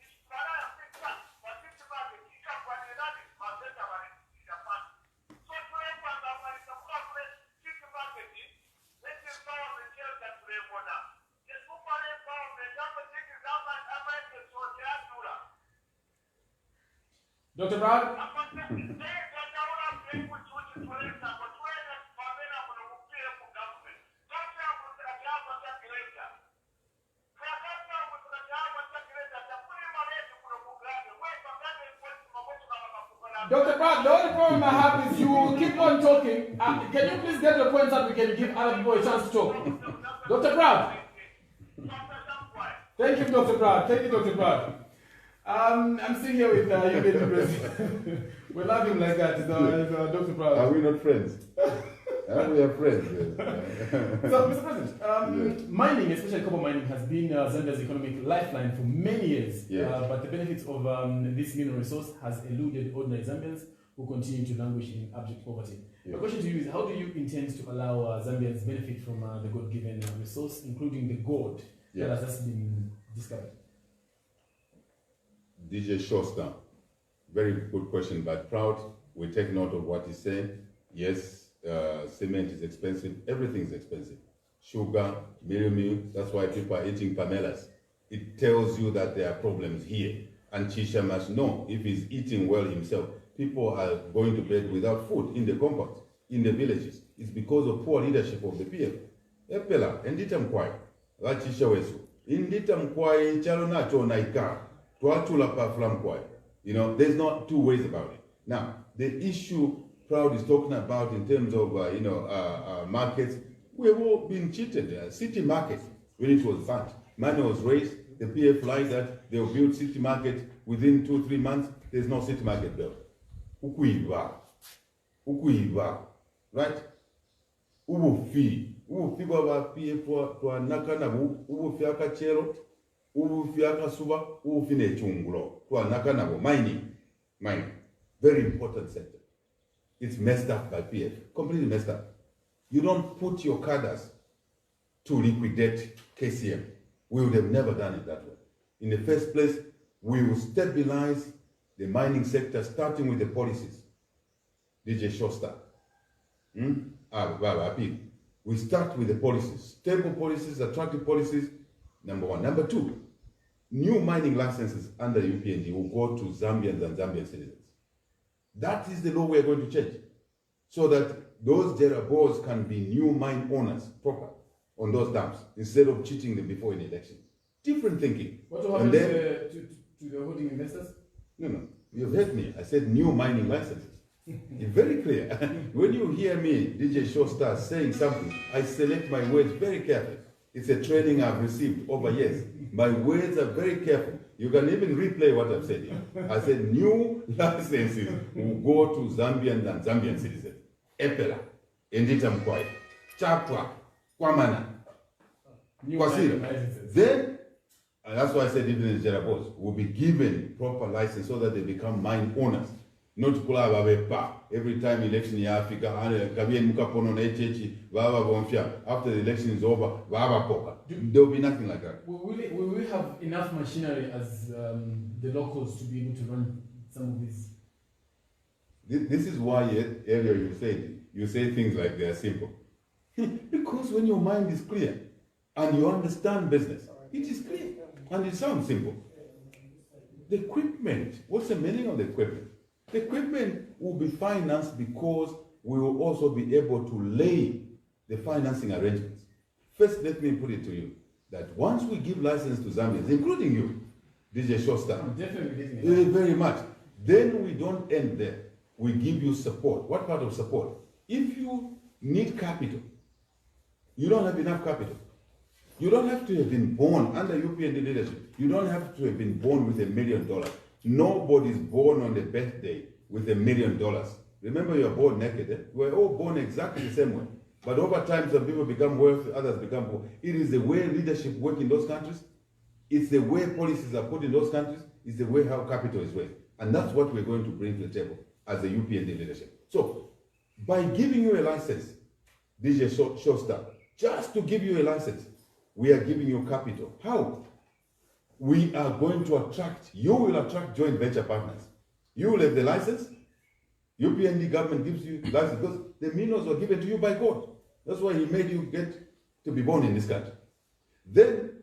It's para Africa, but it's about the teacher, but it is Mazeta, but it's Japan. So, Dr. Proud? Dr. Proud, the only problem I have is you keep on talking. Can you please get the point so we can give other people a chance to talk? Dr. Proud? Thank you, Dr. Proud. Thank you, Dr. Proud. I'm sitting here with UPND president. We love him like that, Dr. Proud. Are we not friends? We are friends. Yes. So, Mr. President, mining, especially copper mining, has been Zambia's economic lifeline for many years. Yes. But the benefits of this mineral resource has eluded ordinary Zambians who continue to languish in abject poverty. Yes. My question to you is, how do you intend to allow Zambians benefit from the God-given resource, including the gold that has just been discovered? DJ Shosta, very good question, but Proud, we take note of what he's saying. Yes, cement is expensive, everything is expensive. Sugar, meal, that's why people are eating pamelas. It tells you that there are problems here. And Chisha must know, if he's eating well himself, people are going to bed without food in the compounds, in the villages. It's because of poor leadership of the PF. Epela, endita mkwai, la Chisha wesu. Indita mkwai, chalo nacho naika. You know, there's not two ways about it. Now, the issue Proud is talking about in terms of, markets, we've all been cheated. City market, when it was bad, money was raised, the PF lied that they'll build city market within 2-3 months, there's no city market built. Ukuiva, right? Ubufi kwa PF kwa nakana ubufi akachero, ubufi akasuba, ubufi nechungulo, kwa nakana mining, very important sector. It's messed up by PF, completely messed up. You don't put your cadres to liquidate KCM. We would have never done it that way. In the first place, we will stabilize the mining sector, starting with the policies. DJ Shosta. We start with the policies. Stable policies, attractive policies, number one. Number two, new mining licenses under UPND will go to Zambians and Zambian citizens. That is the law we are going to change, so that those Jerabos can be new mine owners proper on those dams, instead of cheating them before an election. Different thinking. What will happen to the holding investors? No, you've heard me. I said new mining licenses. It's very clear. When you hear me, DJ Showstar, saying something, I select my words very carefully. It's a training I've received over years. My words are very careful. You can even replay what I've said here. I said new licenses will go to Zambians and Zambian citizens. Epela, Endita Mkwai, Chapwa, Kwamana, Kwasira. Then, and that's why I said even the Jerabos will be given proper license so that they become mine owners. not kulaba bepa every time election in Africa and kabien mukapono na echechi baba bonfia after the election is over baba poka. There will be nothing like that. Will we have enough machinery as the locals to be able to run some of these? This is why earlier you say things like they are simple. Because when your mind is clear and you understand business, it is clear and it sounds simple. The equipment, what's the meaning of the equipment? The equipment will be financed because we will also be able to lay the financing arrangements. First, let me put it to you that once we give license to Zambians, including you, DJ Showstar, definitely very much, then we don't end there. We give you support. What part of support? If you need capital, you don't have enough capital. You don't have to have been born under UPND leadership. You don't have to have been born with $1 million. Nobody's born on the birthday with $1 million. Remember, you are born naked. Eh? We're all born exactly the same way. But over time, some people become wealthy, others become poor. It is the way leadership works in those countries. It's the way policies are put in those countries. It's the way how capital is worked. And that's what we're going to bring to the table as the UPND leadership. So, by giving you a license, DJ Showstar, just to give you a license, we are giving you capital. How? We are going to attract, you will attract joint venture partners. You will have the license, UPND government gives you license because the minerals were given to you by God. That's why he made you get to be born in this country. Then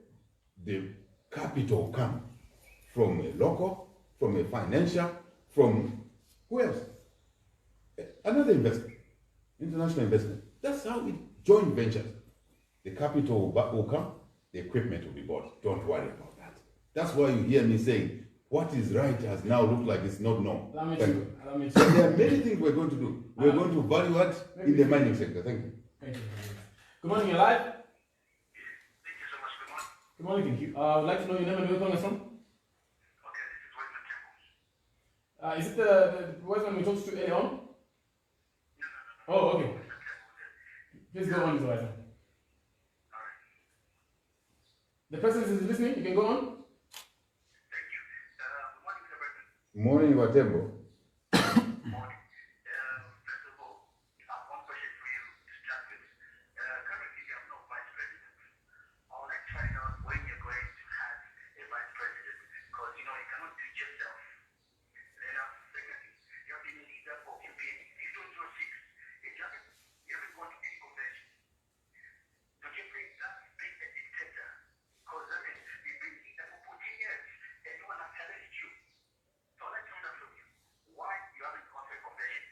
the capital will come from a local, from a financial, from who else? Another investment, international investment. That's how it joint ventures. The capital will come, the equipment will be bought. Don't worry about that. That's why you hear me saying, what is right has now looked like it's not known. There are many things we're going to do. We're going to value add in the mining sector. Thank you. Thank you. Good morning, you're live. Thank you so much. Good morning. Good morning, thank you. I'd like to know your name and where you're calling us from. Okay, this is Weisman Temple. Is it the Weisman we talked to earlier on? No. Oh, okay. Please go on, Mr. Weisman. The president is listening, you can go on. Thank you. Good morning, Mr. President. Morning, Watembo. Good morning. First of all, I have one question for you to start with. Currently, you have no vice president. I would like to find out when you're going to have a vice president, because you cannot do it yourself. Then, secondly, you have been a leader for UPND since 2006. You haven't gone to any convention. Don't you think that's being a dictator? Because you've been leader for 14 years and no one has challenged you. So I'd like to know from you why you haven't gone to a convention.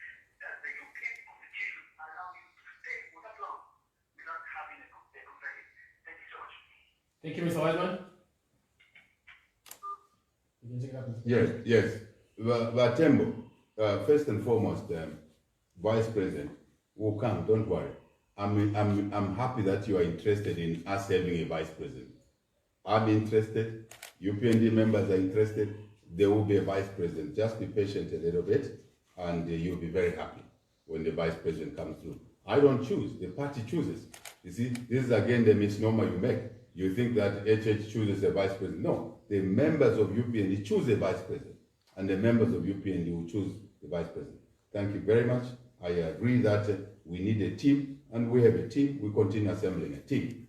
Does the European Constitution allow you to stay for that long without having a convention? Thank you so much. Thank you, Mr. Weisman. You can take it up. Yes. Watembo, first and foremost, Vice President will come, don't worry. I'm happy that you are interested in us having a Vice President. I'm interested, UPND members are interested, there will be a Vice President. Just be patient a little bit and you'll be very happy when the Vice President comes through. I don't choose, the party chooses. You see, this is again the misnomer you make. You think that HH chooses a Vice President. No, the members of UPND choose a Vice President and the members of UPND will choose the Vice President. Thank you very much. I agree that we need a team and we have a team, we continue assembling a team.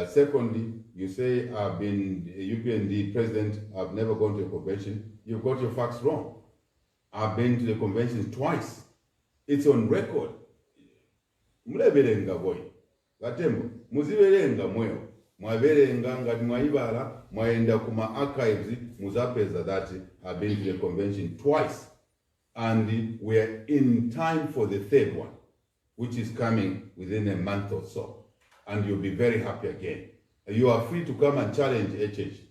Secondly, you say I've been a UPND president, I've never gone to a convention. You've got your facts wrong. I've been to the convention twice. It's on record. Mulebelenga boy. Watembo, muzibelenga mweo. Mwabelenga ngati mwaibala, mwaenda kuma archives, muzapeza that I've been to the convention twice. And we are in time for the third one, which is coming within a month or so. And you'll be very happy again. You are free to come and challenge HH.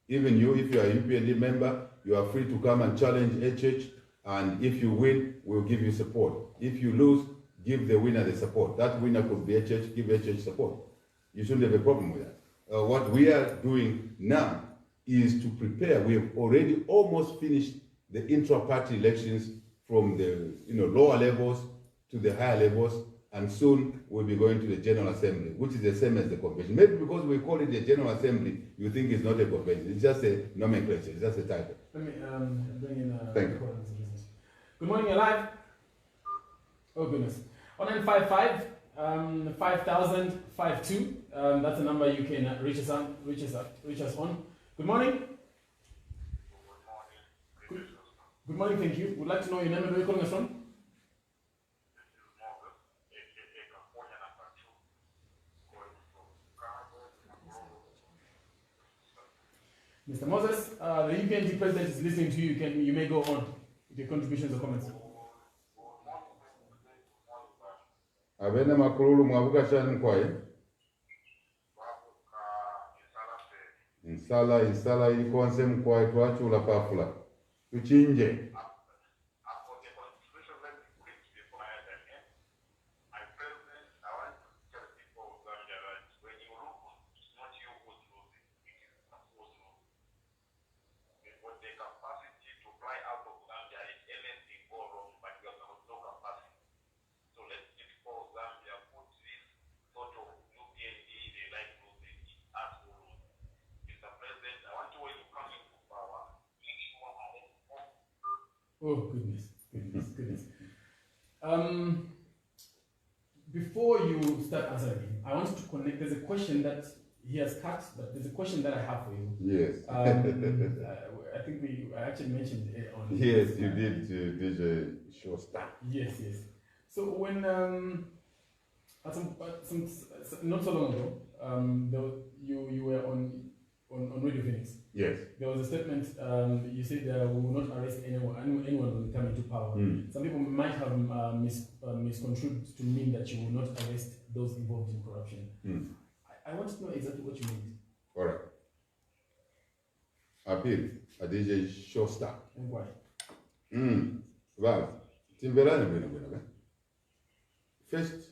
Even you, if you are a UPND member, you are free to come and challenge HH. And if you win, we'll give you support. If you lose, give the winner the support. That winner could be HH, give HH support. You shouldn't have a problem with that. What we are doing now is to prepare. We have already almost finished the intra-party elections from the lower levels to the higher levels. And soon we'll be going to the General Assembly, which is the same as the convention. Maybe because we call it the General Assembly, you think it's not a convention. It's just a nomenclature. It's just a title. Let me bring in Thank you. Good morning, you're live. Oh goodness. 0955 5000 52. That's the number you can reach us on. Good morning. Good morning, thank you. Would like to know your name and where you're calling us from? Mr. Moses, the UPND president is listening to you. You may go on with your contributions or comments. Abena makululu mwabuka shani mkwaye. Insala ilikuanse mkwaye tuachula pafula. Tuchinje. Oh, goodness. Before you start answering, I want to connect. There's a question that he has cut, but there's a question that I have for you. Yes. I think I actually mentioned it on. Yes, you did, DJ Showstar. Yes. So when not so long ago, you were on Radio Phoenix. Yes. There was a statement, you said we will not arrest anyone when we come into power. Some people might have misconstrued to mean that you will not arrest those involved in corruption. I want to know exactly what you mean. All right. Appeal, a DJ Showstar. And why? Well, Timberland, first,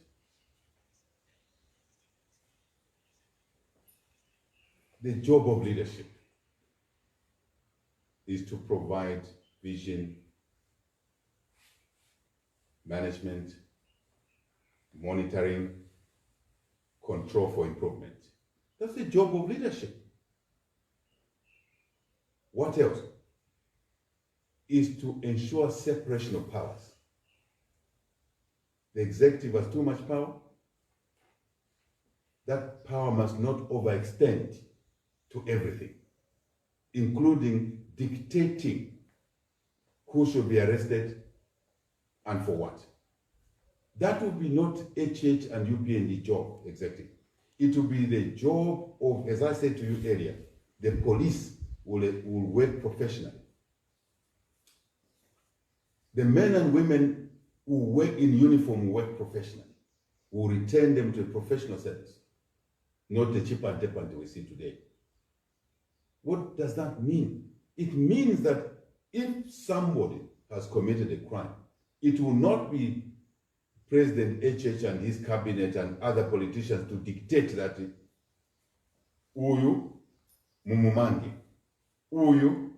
the job of leadership is to provide vision, management, monitoring, control for improvement. That's the job of leadership. What else? Is to ensure separation of powers. The executive has too much power. That power must not overextend to everything, including dictating who should be arrested and for what. That will be not HH and UPND job, executive. It will be the job of, as I said to you earlier, the police will work professionally. The men and women who work in uniform will work professionally. Will return them to a professional service, not the chip and tape we see today. What does that mean? It means that if somebody has committed a crime, it will not be President HH and his cabinet and other politicians to dictate that uyu mumumangi, uyu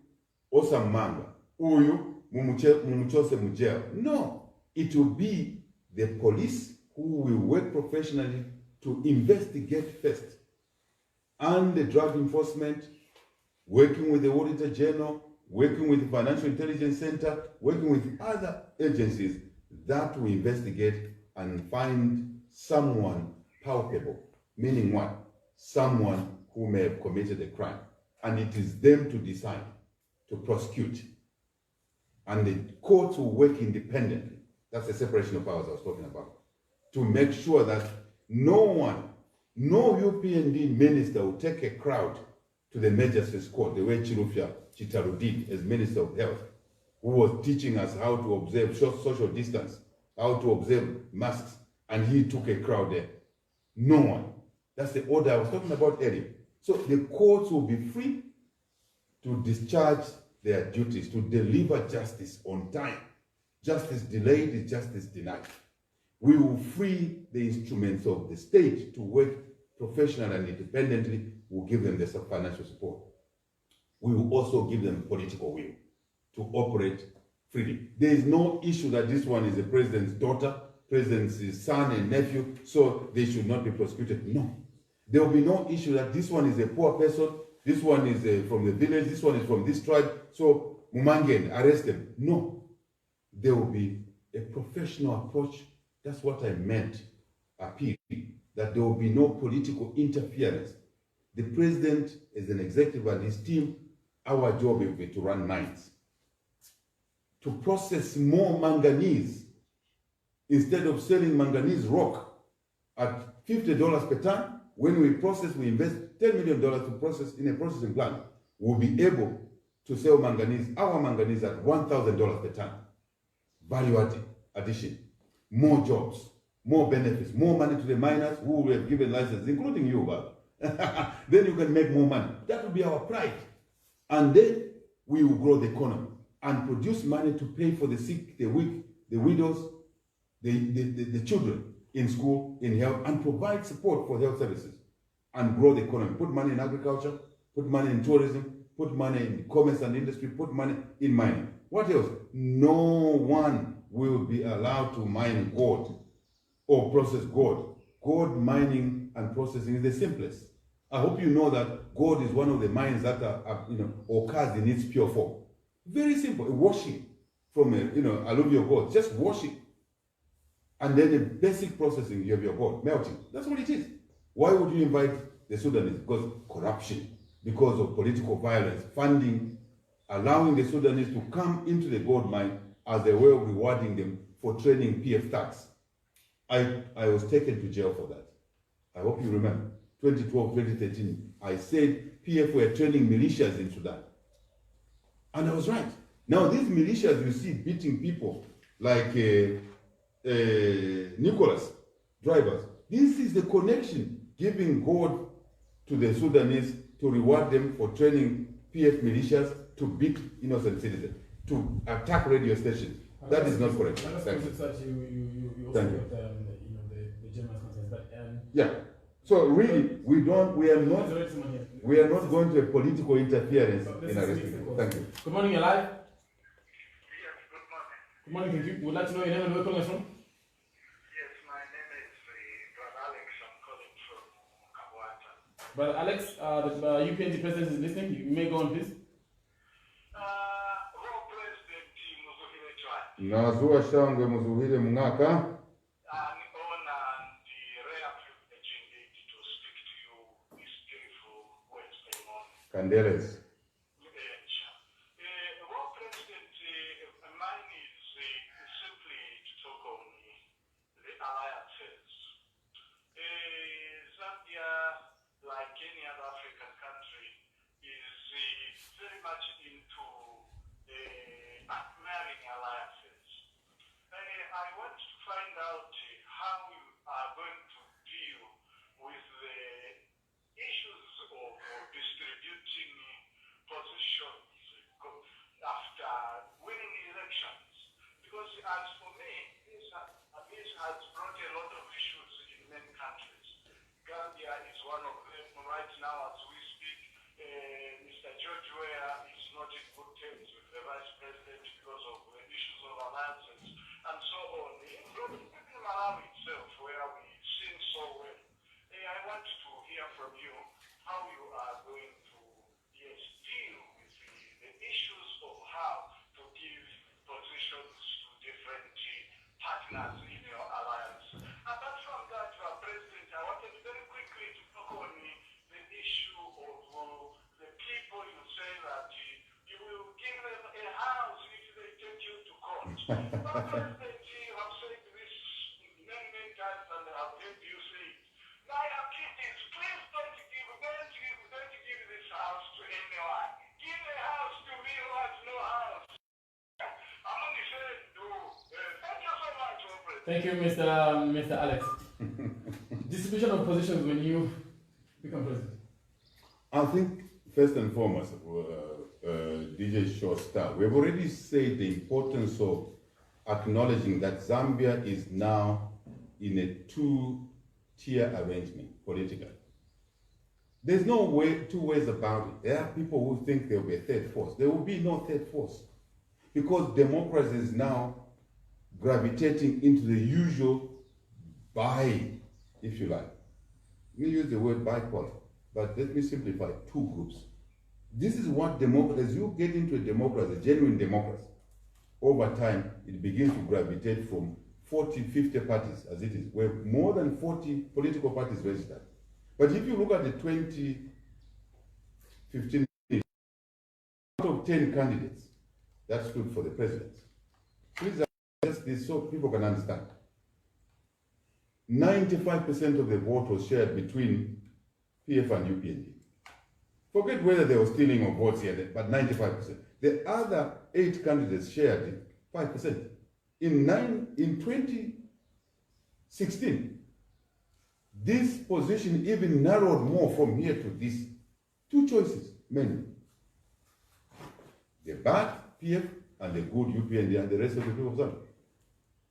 osamanga, uyu mumuchose mujeo. No, it will be the police who will work professionally to investigate first, and the drug enforcement, working with the Auditor General, working with the Financial Intelligence Center, working with other agencies that will investigate and find someone palpable, meaning what? Someone who may have committed a crime. And it is them to decide, to prosecute. And the courts will work independently. That's the separation of powers I was talking about. To make sure that no UPND minister will take a crowd to the Magistrates Court, the way Chirufya Chitaru did as Minister of Health, who was teaching us how to observe social distance, how to observe masks, and he took a crowd there. No one. That's the order I was talking about earlier. So the courts will be free to discharge their duties, to deliver justice on time. Justice delayed is justice denied. We will free the instruments of the state to work professionally and independently. We'll give them the financial support. We will also give them political will to operate freely. There is no issue that this one is the president's daughter, president's son and nephew, so they should not be prosecuted. No. There will be no issue that this one is a poor person, this one is from the village, this one is from this tribe, so Mumangen, arrest them. No. there will be a professional approach. That's what I meant, appeal, that there will be no political interference. The president is an executive and his team, our job will be to run mines, to process more manganese instead of selling manganese rock at $50 per ton. When we process, we invest $10 million to process in a processing plant. We'll be able to sell manganese, our manganese at $1,000 per ton. Value addition, more jobs, more benefits, more money to the miners who will have given licenses, including you, Bob. Then you can make more money. That will be our pride. And then we will grow the economy and produce money to pay for the sick, the weak, the widows, the children in school, in health, and provide support for health services and grow the economy. Put money in agriculture, put money in tourism, put money in commerce and industry, put money in mining. What else? No one will be allowed to mine gold or process gold. Gold mining and processing is the simplest. I hope you know that gold is one of the mines that occurs in its pure form. Very simple. Washing from alluvial gold, just wash it. And then the basic processing, you have your gold, melting. That's what it is. Why would you invite the Sudanese? Because corruption, because of political violence, funding, allowing the Sudanese to come into the gold mine as a way of rewarding them for training PF thugs. I was taken to jail for that. I hope you remember. 2012, 2013, I said PF were training militias in Sudan. And I was right. Now these militias you see beating people like Nicholas drivers. This is the connection, giving gold to the Sudanese to reward them for training PF militias to beat innocent citizens, to attack radio stations. That is not correct. Thank you. You also Thank you. got the German concerns, but Yeah. So really, we are not going to a political interference in arresting them. Thank you. Good morning, you're live. Yes, good morning. Good morning, thank you. Would like to know your name and where you're calling us from? Yes, my name is Brother Alex. I'm calling from Kabwata. Brother Alex, the UPNG president is listening. You may go on, please. Role President Muzuhile Chwa. Nazua shangwe muzuhile mngaka. An honor and the rare privilege indeed to speak to you this beautiful Wednesday morning. Candeles. Role President, mine is simply to talk on the alliances. Zambia, like any other African country, is very much into admiring alliances. I want to find out how you are going to deal with the issues of distributing positions after winning elections. Because as for me, this has brought a lot of issues in many countries. Gambia is one of them. Right now, as we speak, Mr. George Weah is not in good terms with the Vice President because of the issues of alliances and so on, including Malawi itself, where we sing so well. I want to hear from you how you are going to deal with the issues of how to give positions to different partners in your alliance. Apart from that, President, I wanted very quickly to talk on the issue of the people you say that you will give them a house if they take you to court. But President, you have said this many times and I've heard you say it. My appeal is please don't give this house to anyone. Give a house to me who has no house. I'm only saying, thank you so much, President. Thank you, Mr. Alex. Distribution of positions when you become president. I think first and foremost, DJ Short Star, we've already said the importance of acknowledging that Zambia is now in a two-tier arrangement politically. There's no two ways about it. There are people who think there will be a third force. There will be no third force because democracy is now gravitating into the usual if you like. We use the word bipolar, but let me simplify, two groups. This is what democracy, as you get into a democracy, a genuine democracy, over time, it begins to gravitate from 40, 50 parties as it is, where more than 40 political parties registered. But if you look at the 2015, out of 10 candidates that stood for the president, please just this so people can understand. 95% of the vote was shared between PF and UPND. Forget whether they were stealing of votes here, but 95%. The other 8 candidates shared 5%. In 2016, this position even narrowed more from here to this. 2 choices, mainly. The bad PF and the good UPND and the rest of the people of Zambia.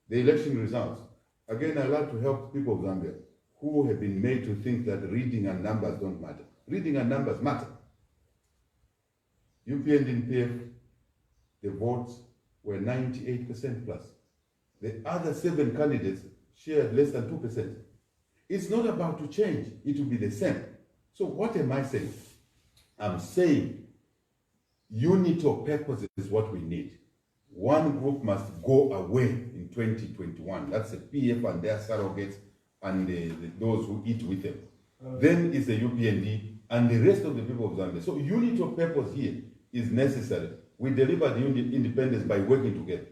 The election results. Again, I like to help people of Zambia who have been made to think that reading and numbers don't matter. Reading and numbers matter. UPND and PF, the votes were 98% plus. The other 7 candidates shared less than 2%. It's not about to change, it will be the same. So what am I saying? I'm saying unity of purpose is what we need. One group must go away in 2021. That's the PF and their surrogates and those who eat with them. Then it's the UPND and the rest of the people of Zambia. So unity of purpose here is necessary. We deliver the independence by working together.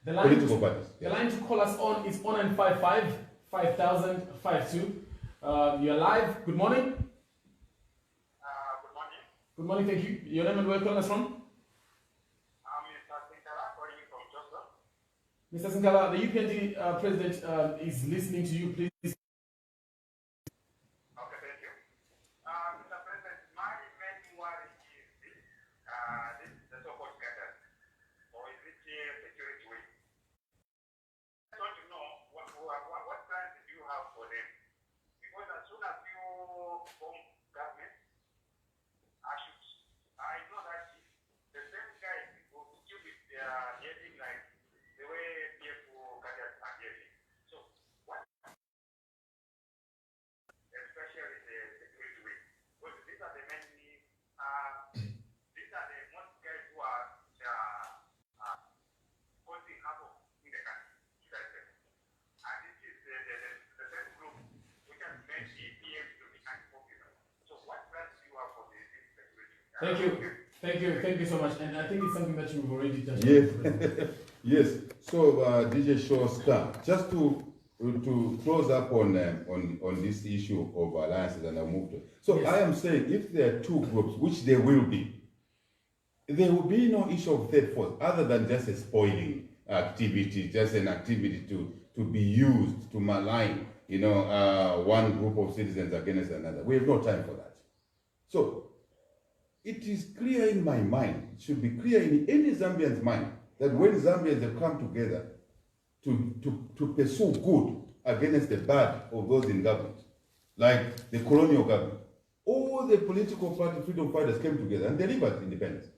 The line, political parties. The line to call us on is 0955 5052. You're live. Good morning. Good morning. Good morning. Thank you. Your name and where you're calling us from? Mr. Sinkala calling from Joseph. Mr. Sinkala, the UPND president is listening to you. Please. Okay, thank you. Mr. President, my main worry is this, the so-called Qatar, or is it security wing? I want to know what plans do you have for them? Because as soon as you form government, I know that the same guys will still be behaving like the way people are behaving. So, what, especially the security wing, because these are the mainly, these are the most guys who are causing havoc in the country, should I say. And this is the same group which has made the PM to be unpopular. So, what plans do you have for this security? Thank you. Thank you so much. And I think it's something that you've already touched on. Yes, yes. So DJ Shaw Star, just to close up on this issue of alliances, and I'll move to. So yes. I am saying if there are 2 groups, which there will be no issue of third force other than just a spoiling activity, just an activity to be used to malign, one group of citizens against another. We have no time for that. So it is clear in my mind, it should be clear in any Zambian's mind, that when Zambians have come together to pursue good against the bad of those in government, like the colonial government, all the political party freedom fighters came together and delivered independence,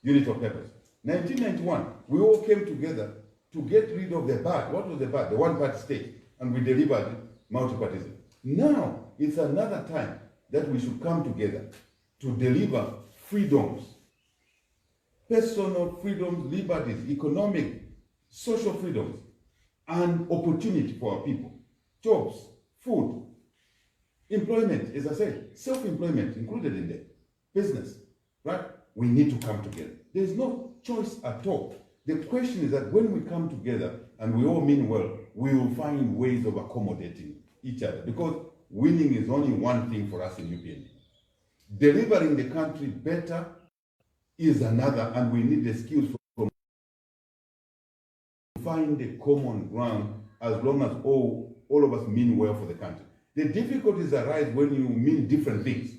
unity of purpose. 1991, we all came together to get rid of the bad. What was the bad? The one-party state, and we delivered multipartism. Now, it's another time that we should come together to deliver freedoms, personal freedoms, liberties, economic, social freedoms, and opportunity for our people. Jobs, food, employment, as I said, self-employment included in there, business, right? We need to come together. There's no choice at all. The question is that when we come together and we all mean well, we will find ways of accommodating each other, because winning is only one thing for us in UPND. Delivering the country better is another, and we need the skills to find a common ground as long as all of us mean well for the country. The difficulties arise when you mean different things.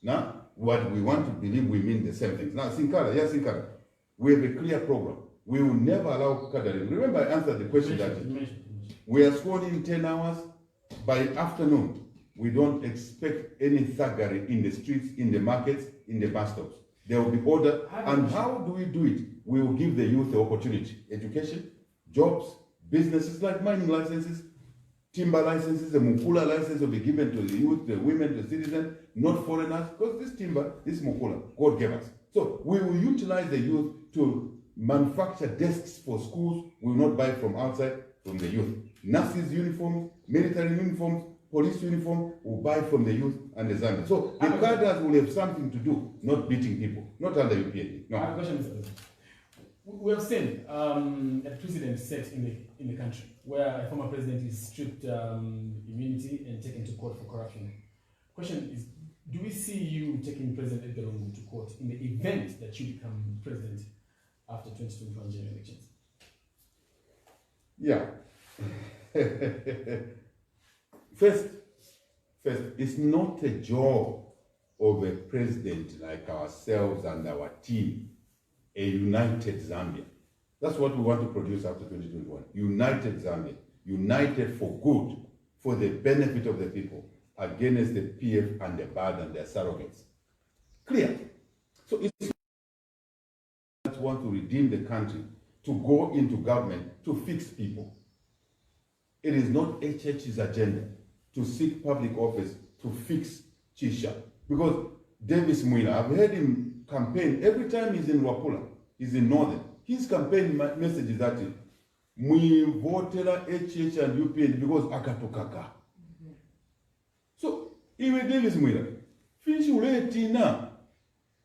Now, what we want to believe we mean the same things. Now, Sinkara, yes, Sinkara, we have a clear program. We will never allow Kadarin. Remember, I answered the question that we are sworn in 10 hours. By afternoon, we don't expect any thuggery in the streets, in the markets, in the bus stops. There will be order. And how do we do it? We will give the youth the opportunity. Education, jobs, businesses like mining licenses, timber licenses, the Mukula license will be given to the youth, the women, the citizens, not foreigners, because this timber, this Mukula, God gave us. So we will utilize the youth to manufacture desks for schools, we will not buy from outside, from the youth. Nurses' uniforms, military uniforms, police uniform, will buy from the youth and the Zambians. So the cadres will have something to do, not beating people, not under UPND. No. I have a question, Mr. President. We have seen a precedent set in the country where a former president is stripped immunity and taken to court for corruption. Question is, do we see you taking President Edgar Lungu to court in the event that you become president after 2021 general elections? Yeah. First, it's not a job of a president like ourselves and our team, a united Zambia. That's what we want to produce after 2021. United Zambia. United for good, for the benefit of the people, against the PF and the BAD and their surrogates. Clear? So it's that want to redeem the country, to go into government, to fix people. It is not HH's agenda to seek public office to fix Chisha. Because Davis Mwila, I've heard him campaign every time he's in Wapula, he's in Northern. His campaign message is that we votela HH and UPN because akatukaka. So, even Davis Mwila, finish uletina.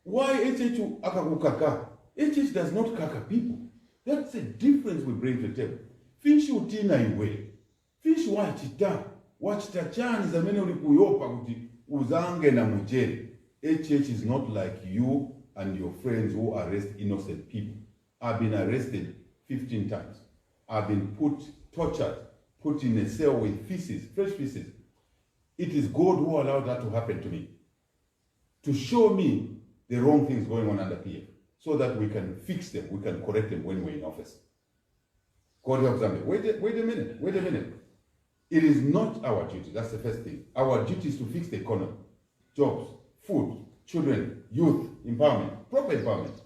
Why HH akakukaka? HH does not kaka people. That's the difference we bring to the table. Finish utina iwe. Finish wachita chani zamene ulikuyopa kuti uzange na mujeri. HH is not like you and your friends who arrest innocent people. I've been arrested 15 times. I've been tortured, put in a cell with feces, fresh feces. It is God who allowed that to happen to me. To show me the wrong things going on under PF, so that we can fix them, we can correct them when we're in office. God help Zambia. Wait a minute. It is not our duty, that's the first thing. Our duty is to fix the economy, jobs, food, children, youth, empowerment, proper empowerment,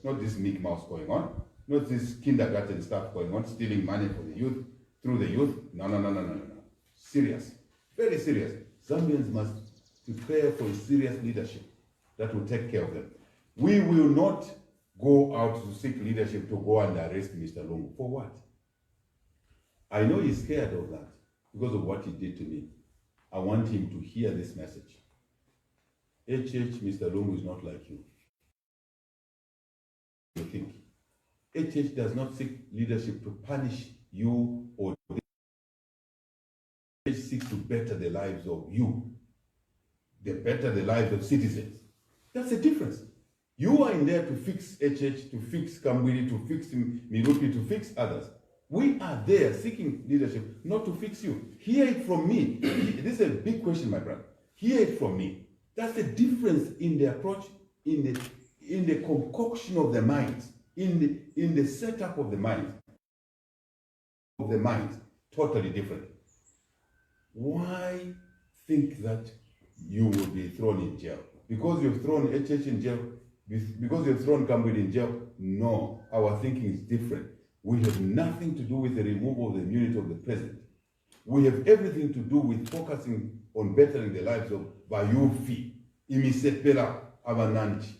not this Mickey Mouse going on, not this kindergarten stuff going on, stealing money for the youth, through the youth. No. Serious, very serious. Zambians must prepare for a serious leadership that will take care of them. We will not go out to seek leadership to go and arrest Mr. Lungu. For what? I know he's scared of that because of what he did to me. I want him to hear this message. Mr. Lungu is not like you. You think. Does not seek leadership to punish you or seeks to better the lives of you, better the lives of citizens. That's the difference. You are in there to fix to fix Kambwili, to fix Mirupi, to fix others. We are there seeking leadership, not to fix you. Hear it from me. This is a big question, my brother. Hear it from me. That's the difference in the approach, in the concoction of the minds, in the setup of the mind. Totally different. Why think that you will be thrown in jail? Because you've thrown HH in jail? Because you've thrown Kambwili in jail? No, our thinking is different. We have nothing to do with the removal of the immunity of the president. We have everything to do with focusing on bettering the lives of Bayufi, Imisepela, Avananchi.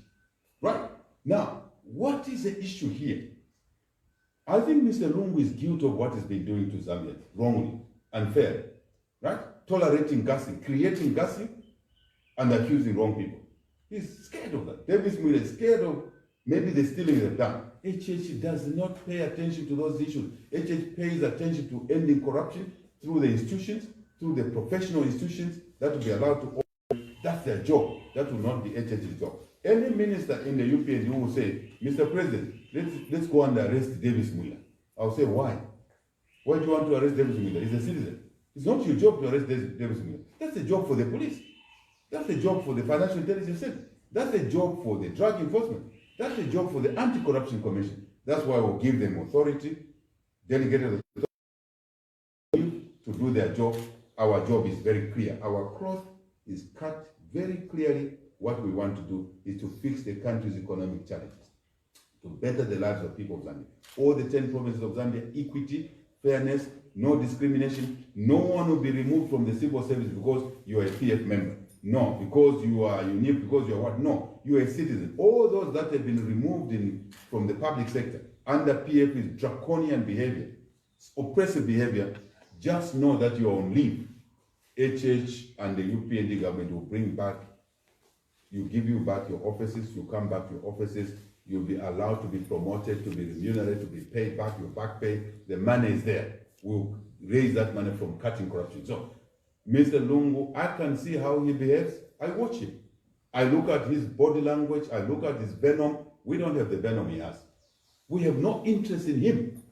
Right? Now, what is the issue here? I think Mr. Lungu is guilty of what he's been doing to Zambia, wrongly, unfair, right? Tolerating gassing, creating gassing, and accusing wrong people. He's scared of that. Davis Mwila is scared of maybe the stealing they've done. HH does not pay attention to those issues. HH pays attention to ending corruption through the institutions, through the professional institutions that will be allowed to open. That's their job. That will not be HH's job. Any minister in the UPND who will say, Mr. President, let's go and arrest Davis Mwila. I'll say, why? Why do you want to arrest Davis Mwila? He's a citizen. It's not your job to arrest Davis Mwila. That's a job for the police. That's a job for the Financial Intelligence Center. That's a job for the Drug Enforcement. That's a job for the Anti-Corruption Commission. That's why we'll give them authority, delegated authority to do their job. Our job is very clear. Our cloth is cut very clearly. What we want to do is to fix the country's economic challenges, to better the lives of people of Zambia. All the 10 provinces of Zambia, equity, fairness, no discrimination. No one will be removed from the civil service because you are a PF member. No, because you are unique, because you are what? No, you are a citizen. All those that have been removed from the public sector under PF is draconian behavior, oppressive behavior. Just know that you are on leave. HH and the UPND government will bring back, give you back your offices, you come back to your offices, you'll be allowed to be promoted, to be remunerated, to be paid back your back pay. The money is there. We'll raise that money from cutting corruption. So, Mr. Lungu, I can see how he behaves. I watch him. I look at his body language. I look at his venom. We don't have the venom he has. We have no interest in him.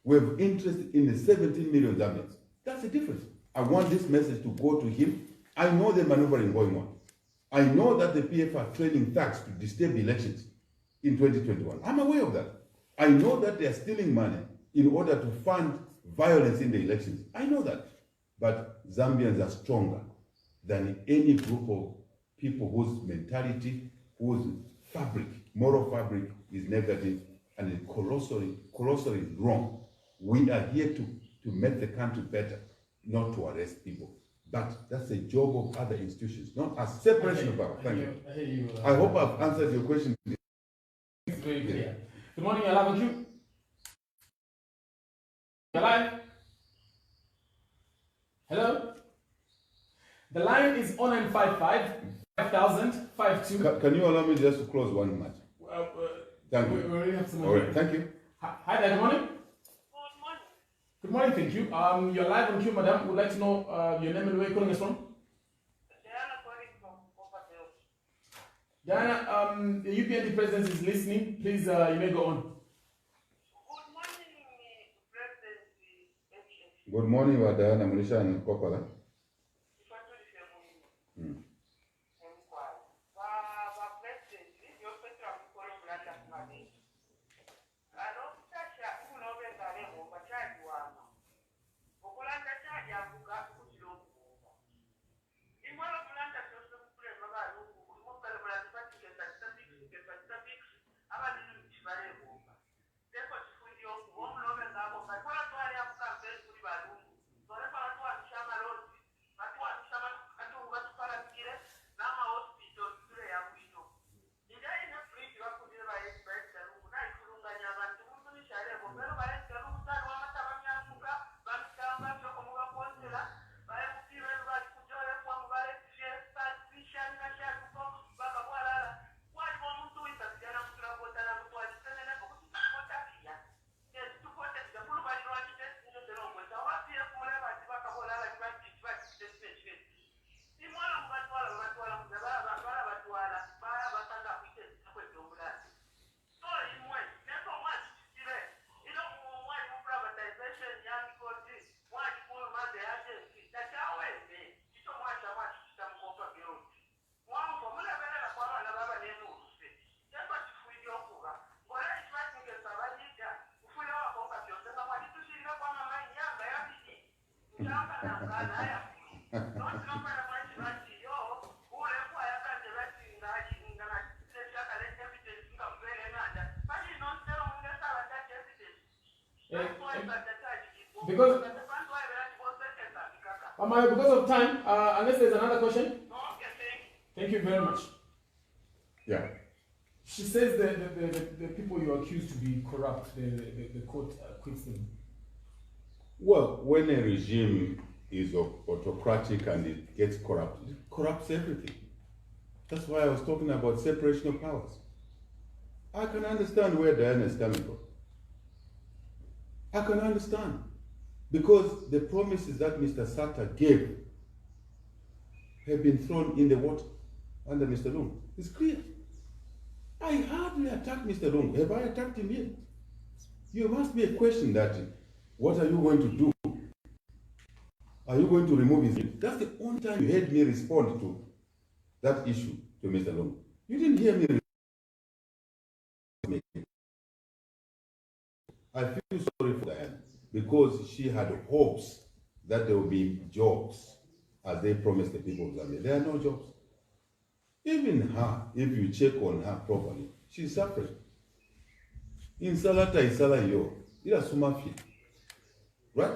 We have interest in the 17 million Zambians. That's the difference. I want this message to go to him. I know the maneuvering going on. I know that the PF are training thugs to disturb elections in 2021. I'm aware of that. I know that they are stealing money in order to fund violence in the elections. I know that. But Zambians are stronger than any group of people whose mentality, whose fabric, moral fabric is negative and is colossally wrong. We are here to make the country better, not to arrest people. But that's the job of other institutions, not a separation of power. Thank you. I hope I've answered your question. It's very clear. Good morning, you're live on Q. You're live. Hello? The line is 0955 5000 52. Can you allow me just to close one match? Thank you. We already have someone. All right, thank you. Hi there, good morning. Good morning, thank you. You're live on Q, madam. Would like to know your name and where you're calling us from? Diana calling from Copperfield. Diana, the UPND president is listening. Please, you may go on. Good morning, President HH. Good morning, Diana Mulisha and Kopala. Because of time, unless there's another question. Thank you very much. Yeah. She says the people you accuse to be corrupt, the court acquits them. Well, when a regime is autocratic and it gets corrupt, it corrupts everything. That's why I was talking about separation of powers. I can understand where Diana is coming from. I can understand. Because the promises that Mr. Sata gave have been thrown in the water under Mr. Lungu. It's clear. I hardly attacked Mr. Lungu. Have I attacked him yet? You asked me a question that, what are you going to do? Are you going to remove his name? That's the only time you heard me respond to that issue to Mr. Lungu. You didn't hear me respond. I feel sorry for Diana, because she had hopes that there would be jobs as they promised the people of Zambia. There are no jobs. Even her, if you check on her properly, she's suffering. In Salata Isala yo, ila sumafi. Right?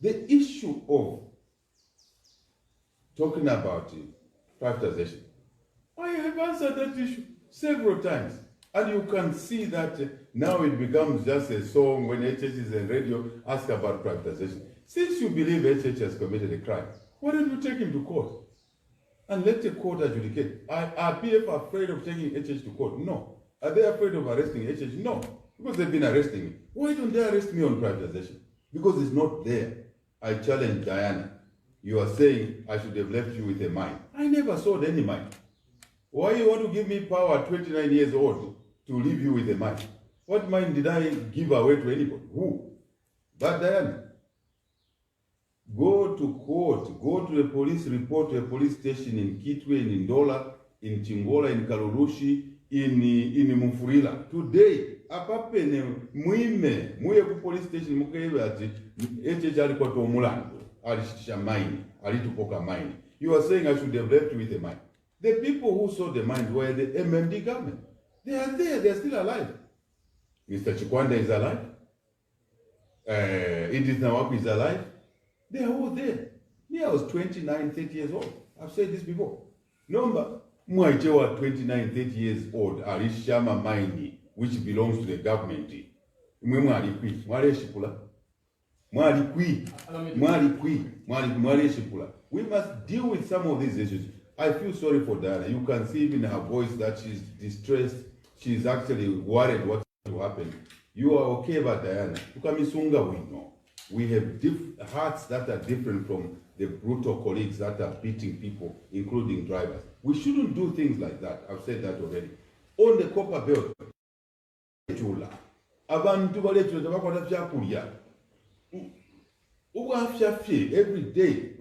The issue of talking about privatization. I have answered that issue several times. And you can see that now it becomes just a song when HH is on radio, ask about privatization. Since you believe HH has committed a crime, why don't you take him to court? And let the court adjudicate. Are PF afraid of taking HH to court? No. Are they afraid of arresting HH? No. Because they've been arresting me. Why don't they arrest me on privatization? Because it's not there. I challenge Diana. You are saying I should have left you with a mine. I never sold any mine. Why you want to give me power at 29 years old to leave you with a mine? What mine did I give away to anybody? Who? But Diana, go to court, go to a police report to a police station in Kitwe, in Ndola, in Chingola, in Kalurushi, in Mufurila. Today, apapene muime, muye ku police station mukebe ati HH alikuwa to mulango, alishitisha mine, alitupoka mine. You are saying I should have left with a mine. The people who sold the mines were the MMD government. They are there, they are still alive. Mr. Chikwanda is alive. Edith Nawaku is alive. They are all there. Me, I was 29, 30 years old. I've said this before. Number, Mwaitewa 29, 30 years old, Arishama Maini, which belongs to the government. We must deal with some of these issues. I feel sorry for Diana. You can see in her voice that she's distressed. She's actually worried what will happen. You are okay about Diana. Tukamisunga, we know. We have hearts that are different from the brutal colleagues that are beating people, including drivers. We shouldn't do things like that. I've said that already. On the copper belt, every day,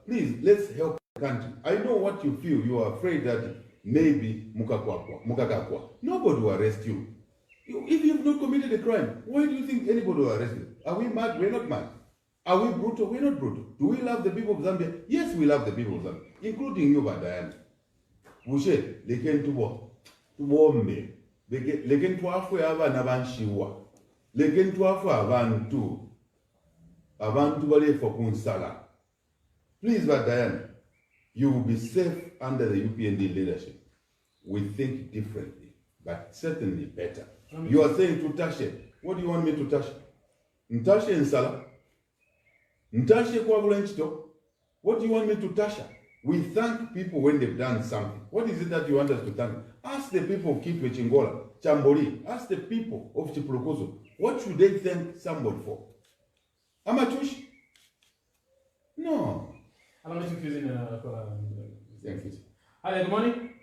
please, let's help the country. I know what you feel. You are afraid that maybe mukakakwa. Nobody will arrest you. If you've not committed a crime, why do you think anybody will arrest you? Are we mad? We're not mad. Are we brutal? We're not brutal. Do we love the people of Zambia? Yes, we love the people of Zambia, including you, Diana. Bushe, leken tubo me. Leken tuafu abana banshiwa. Leken tuafu abantu. Abantu bale fokunsala. Please, Diana, you will be safe under the UPND leadership. We think differently, but certainly better. You are saying to Tashe. What do you want me to touch? Ntashe Nsala? Ntashe kwa Bulenchito? What do you want me to touch? We thank people when they've done something. What is it that you want us to thank? Ask the people of Kitwe, Chingola, Chamboli. Ask the people of Chipulukozo. What should they thank somebody for? Amachush? No. Allow me to fill in Thank you. Hello, good morning.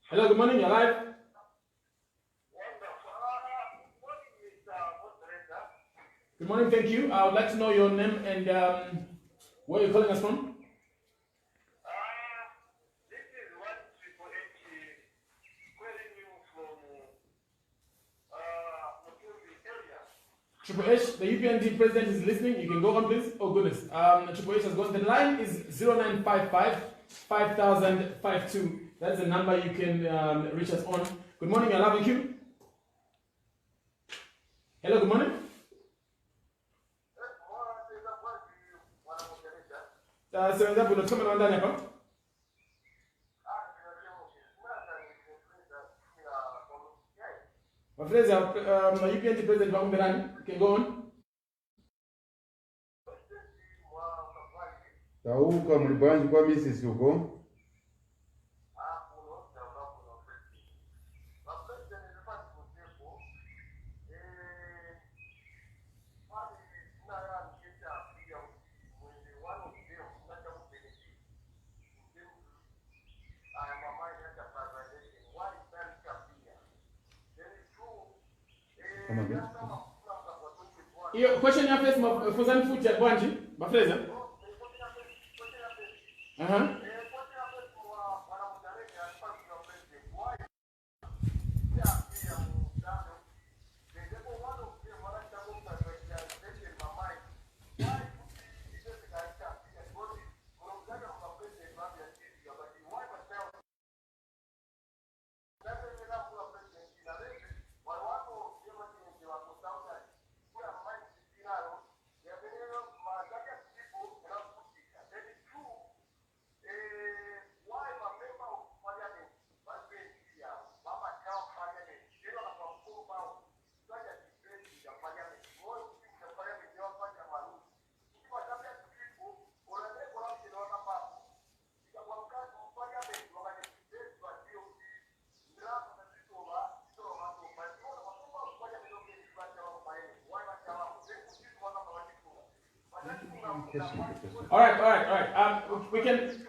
Hello, good morning. You're live. Good morning, thank you. I would like to know your name and where you're calling us from. This is one Triple H calling you from Mutumbi area. Triple H, the UPND president is listening. You can go on, please. Oh, goodness. Triple H has gone. The line is 0955 5052. That's the number you can reach us on. Good morning, I love you. Hello, good morning. So that will come on down. My friends, UPND president Vamberani, you can go on. Tauka mlibanji kwa Mrs. Yuko. Come again? Your question you face for some food Gwanji, my friends. Uh-huh. Question, Professor. All right. We can,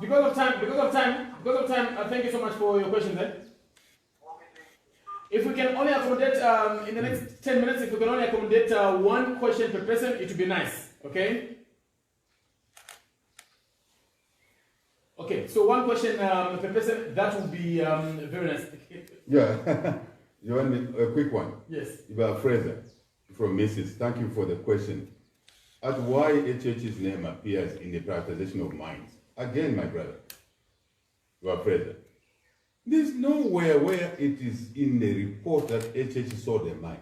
because of time. Thank you so much for your questions. If we can only accommodate in the next 10 minutes, if we can only accommodate one question per person, it would be nice. Okay. Okay. So one question per person, that would be very nice. Yeah. You want me a quick one? Yes. About Fraser from Mrs. Thank you for the question. At why HH's name appears in the privatization of mines. Again, my brother, Fraser. There's nowhere where it is in the report that HH sold a mine.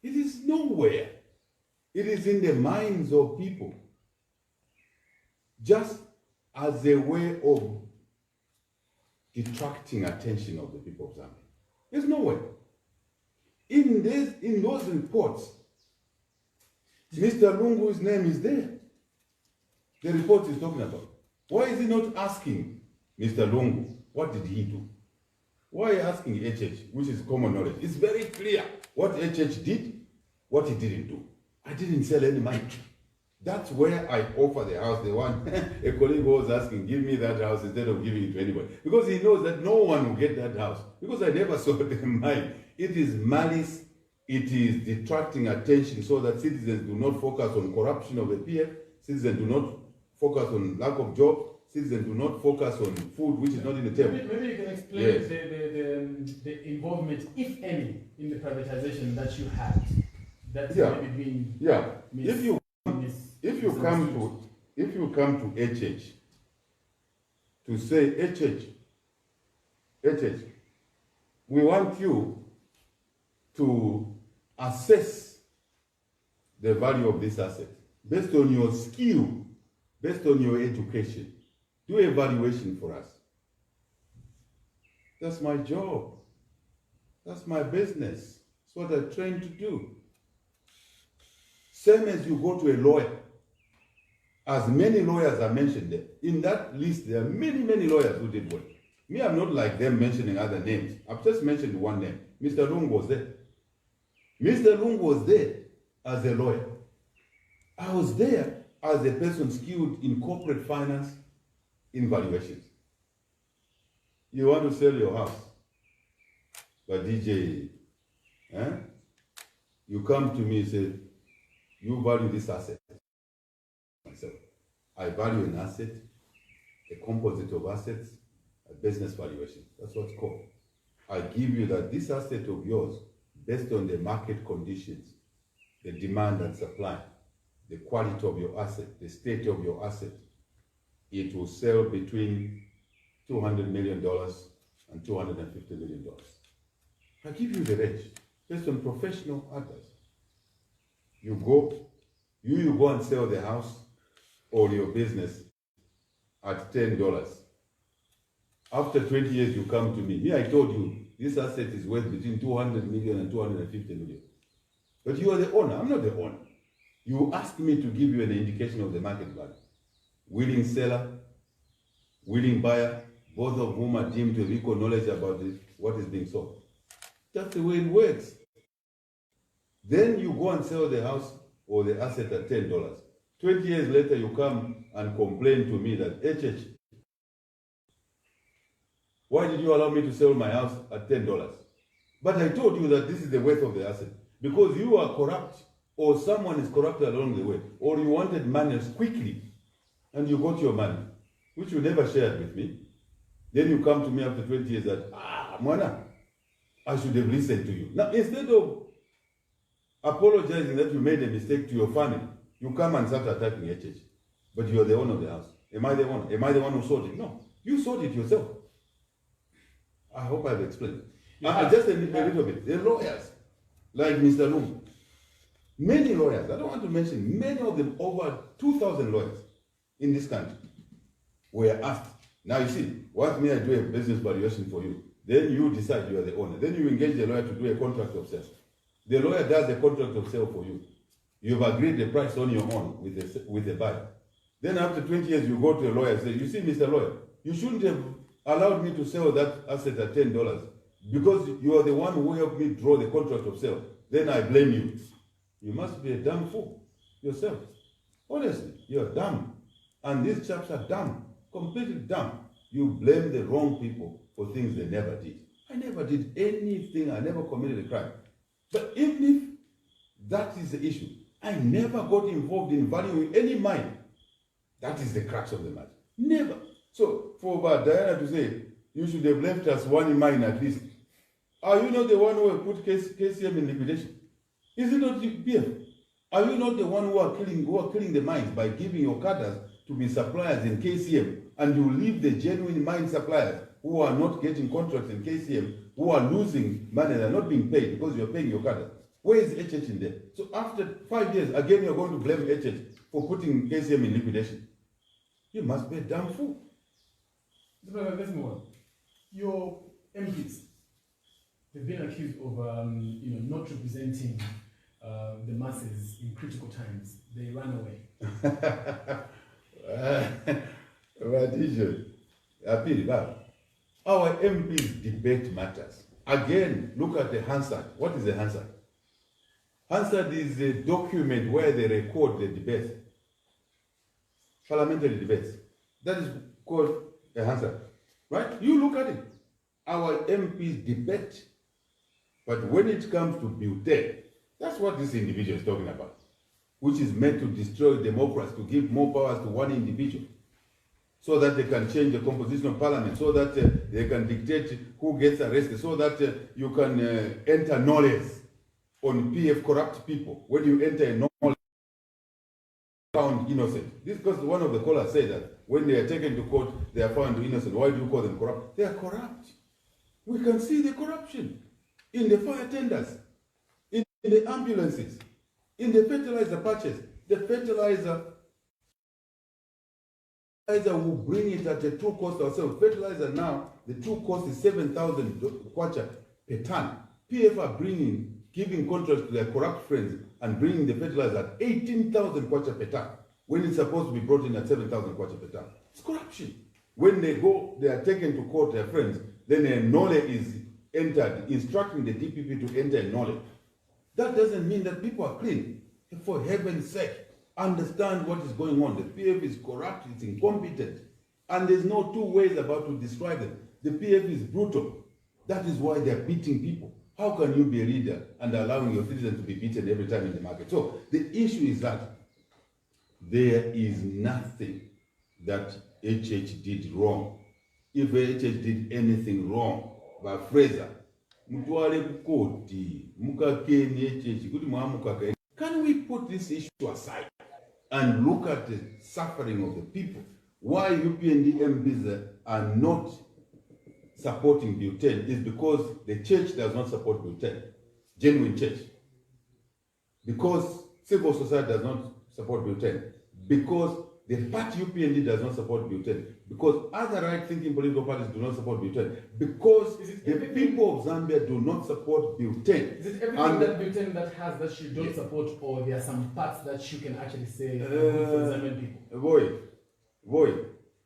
It is nowhere. It is in the minds of people. Just as a way of detracting attention of the people of Zambia. There's nowhere. In those reports, Mr. Lungu's name is there. The report is talking about. Why is he not asking Mr. Lungu, what did he do? Why are you asking HH, which is common knowledge? It's very clear what HH did, what he didn't do. I didn't sell any money. That's where I offer the house. The one, a colleague was asking, give me that house instead of giving it to anybody. Because he knows that no one will get that house. Because I never sold them mine. It is malice. It is detracting attention so that citizens do not focus on corruption of the PF. Citizens do not focus on lack of jobs. Citizens do not focus on food which is not in the table. Maybe you can explain Yes. the involvement, if any, in the privatization that you had. That's Yeah. maybe being Yeah. mis- If you come to HH to say HH, we want you to assess the value of this asset based on your skill, based on your education. Do evaluation for us. That's my job. That's my business. That's what I trained to do. Same as you go to a lawyer. As many lawyers are mentioned there. In that list, there are many, many lawyers who did work. Me, I'm not like them mentioning other names. I've just mentioned one name. Mr. Lung was there. Mr. Lung was there as a lawyer. I was there as a person skilled in corporate finance in valuations. You want to sell your house, but DJ, you come to me and say, you value this asset. Myself, I value an asset, a composite of assets, a business valuation. That's what's called. I give you that this asset of yours, based on the market conditions, the demand and supply, the quality of your asset, the state of your asset, it will sell between $200 million and $250 million. I give you the range based on professional advice. You go and sell the house or your business at $10. After 20 years, you come to me. Me, I told you this asset is worth between 200 million and 250 million. But you are the owner. I'm not the owner. You asked me to give you an indication of the market value. Willing seller, willing buyer, both of whom are deemed to have equal knowledge about what is being sold. That's the way it works. Then you go and sell the house or the asset at $10. 20 years later, you come and complain to me that, HH, why did you allow me to sell my house at $10? But I told you that this is the worth of the asset. Because you are corrupt, or someone is corrupt along the way, or you wanted money quickly, and you got your money, which you never shared with me. Then you come to me after 20 years that, Mwana, I should have listened to you. Now, instead of apologizing that you made a mistake to your family, you come and start attacking HH. But you are the owner of the house. Am I the owner? Am I the one who sold it? No. You sold it yourself. I hope I've explained. Just a little bit. The lawyers, like Mr. Lung, many lawyers, I don't want to mention, many of them, over 2,000 lawyers in this country, were asked, now you see, what may I do a business valuation for you? Then you decide you are the owner. Then you engage the lawyer to do a contract of sale. The lawyer does a contract of sale for you. You've agreed the price on your own with the buyer. Then after 20 years, you go to a lawyer and say, you see, Mr. Lawyer, you shouldn't have allowed me to sell that asset at $10 because you are the one who helped me draw the contract of sale. Then I blame you. You must be a damn fool yourself. Honestly, you're dumb. And these chaps are dumb, completely dumb. You blame the wrong people for things they never did. I never did anything, I never committed a crime. But even if that is the issue, I never got involved in valuing any mine. That is the crux of the matter. Never. So for Diana to say, you should have left us one mine at least. Are you not the one who put KCM in liquidation? Is it not PF? Are you not the one who are killing the mines by giving your cadres to be suppliers in KCM, and you leave the genuine mine suppliers who are not getting contracts in KCM, who are losing money, they're not being paid because you're paying your cadres? Where is HH in there? So after 5 years, again you're going to blame HH for putting KCM in liquidation. You must be a damn fool. Let's move on. Your MPs, they've been accused of not representing the masses in critical times. They ran away. Our MPs debate matters. Again, look at the Hansard. What is the Hansard? Hansard is a document where they record the debates, parliamentary debates. That is called a Hansard, right? You look at it. Our MPs debate, but when it comes to bulletin, that's what this individual is talking about, which is meant to destroy democracy, to give more powers to one individual, so that they can change the composition of parliament, so that they can dictate who gets arrested, so that you can enter knowledge on PF corrupt people. When you enter a knowledge found innocent. This because one of the callers said that when they are taken to court, they are found innocent. Why do you call them corrupt? They are corrupt. We can see the corruption in the fire tenders, in the ambulances, in the fertilizer purchase. The fertilizer will bring it at a true cost ourselves. Fertilizer now, the true cost is 7,000 kwacha per ton. PF are giving contracts to their corrupt friends and bringing the fertilizer at 18,000 kwacha per ton, when it's supposed to be brought in at 7,000 kwacha per ton. It's corruption. When they go, they are taken to court, their friends, then a knowledge is entered, instructing the DPP to enter a knowledge. That doesn't mean that people are clean. For heaven's sake, understand what is going on. The PF is corrupt, it's incompetent, and there's no two ways about to describe them. The PF is brutal. That is why they're beating people. How can you be a leader and allowing your citizens to be beaten every time in the market? So the issue is that there is nothing that HH did wrong. If HH did anything wrong, by Fraser, can we put this issue aside and look at the suffering of the people? Why UPND MPs are not supporting butane is because the church does not support butane, genuine church. Because civil society does not support butane. Because the party UPND does not support butane. Because other right-thinking political parties do not support butane. Because the people of Zambia do not support butane. Is it everything that butane that has that you don't support, or there are some parts that you can actually say for Zambian people? Boy,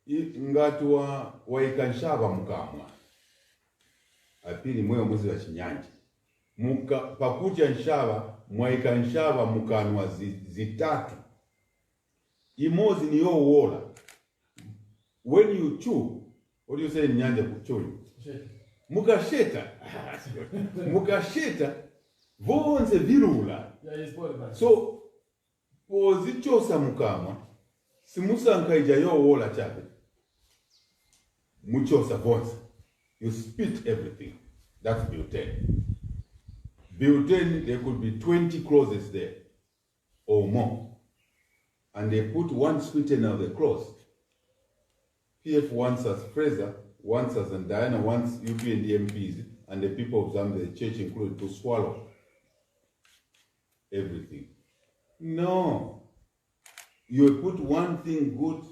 ngatuwa waikanshava mukamwa. Apili mweyo mwezi wa chinyanja. Pakucha nshava, mwaikanshava mukanwa zitatu. Imozi ni yo wola. When you chew, what do you say in Nyanja kuchoni? Mukasheta. Mukasheta, vonse virula. So, pozichosa mukamwa, simusankaija yo wola chape. Muchosa vonse. You spit everything. That's butane. Butane, there could be 20 clauses there or more. And they put one sweetener of the clause. PF wants us, Fraser wants us, and Diana wants UPND MPs and the people of Zambia, the church included, to swallow everything. No. You put one thing good,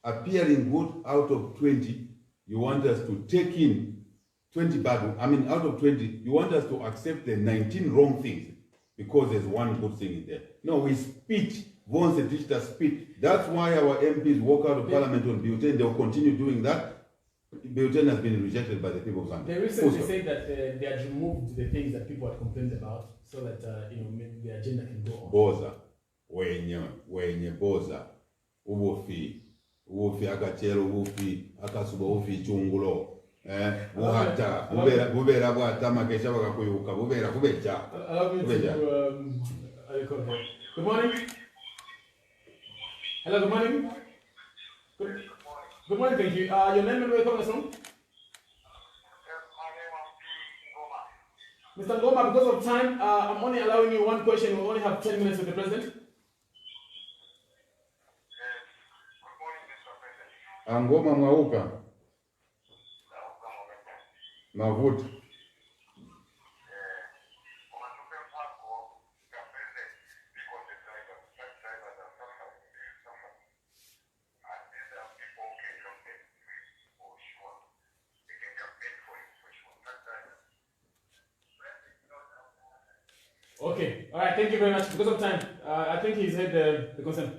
appearing good out of 20, you want us to take in 20 bad, out of 20, you want us to accept the 19 wrong things because there's one good thing in there. No, we spit. Once the teacher speak. That's why our MPs walk out of parliament on butane. They'll continue doing that. Butane has been rejected by the people of Zambia. They recently said that they had removed the things that people had complained about, so that maybe the agenda can go on. Boza, wenye boza ubufi akachero ubufi akasuba ubufi chungulo buhata bubera bwata makesha bakakuyuka bubera kubeja. Allow me to good morning. Hello, good morning. Good morning, thank you. Your name and where you coming from? Mr. Ngoma, because of time, I'm only allowing you one question. We only have 10 minutes with the president. Good morning, Mr. President. Angoma mwauka mavuta Okay, all right, thank you very much. Because of time, I think he's had the consent.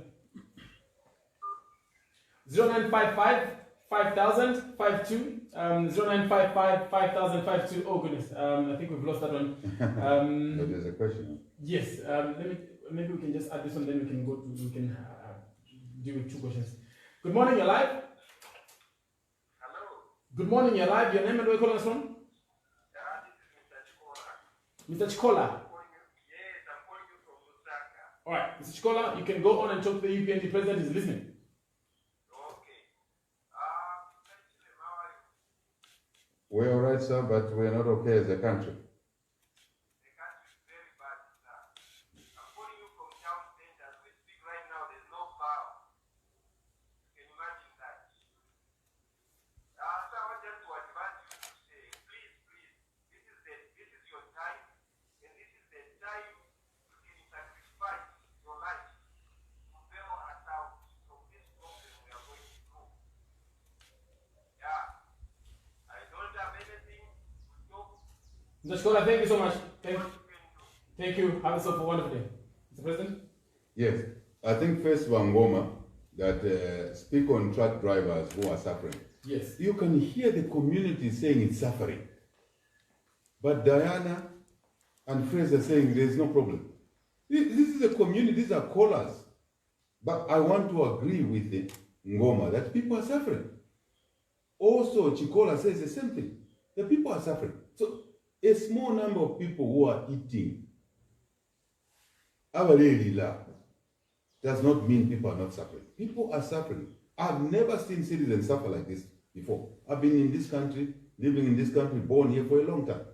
0955 5000 52 0955 5000 52. Oh goodness, I think we've lost that one. But there's a question. Yes, maybe we can just add this one, then we can go to, we can deal with two questions. Good morning, you're live. Hello. Good morning, you're live. Your name and where you calling us from? This is Mr. Chikola. Mr. Chikola. Yes, I'm calling you from Lusaka. All right, Mr. Chikola, you can go on and talk to the UPND president is listening. Okay. How are you? We're all right, sir, but we're not okay as a country. The country is very bad, sir. I'm calling you from town center. As we speak right now, there's no power. You can imagine that. Sir, I want just to advise you to say, please, this is your time, and this is the time you can sacrifice your life to bail us out from this problem we are going through. Yeah. I don't have anything to talk. Mr. Chikola, thank you so much. What you can do. Thank you. Have yourself a wonderful day. Mr. President? Yes, I think first Wangoma that speak on truck drivers who are suffering. Yes. You can hear the community saying it's suffering. But Diana and Fraser saying there's no problem. This is a community, these are callers. But I want to agree with the Ngoma that people are suffering. Also, Chikola says the same thing. The people are suffering. So, a small number of people who are eating does not mean people are not suffering. People are suffering. I've never seen citizens suffer like this before. I've been in this country, living in this country, born here for a long time.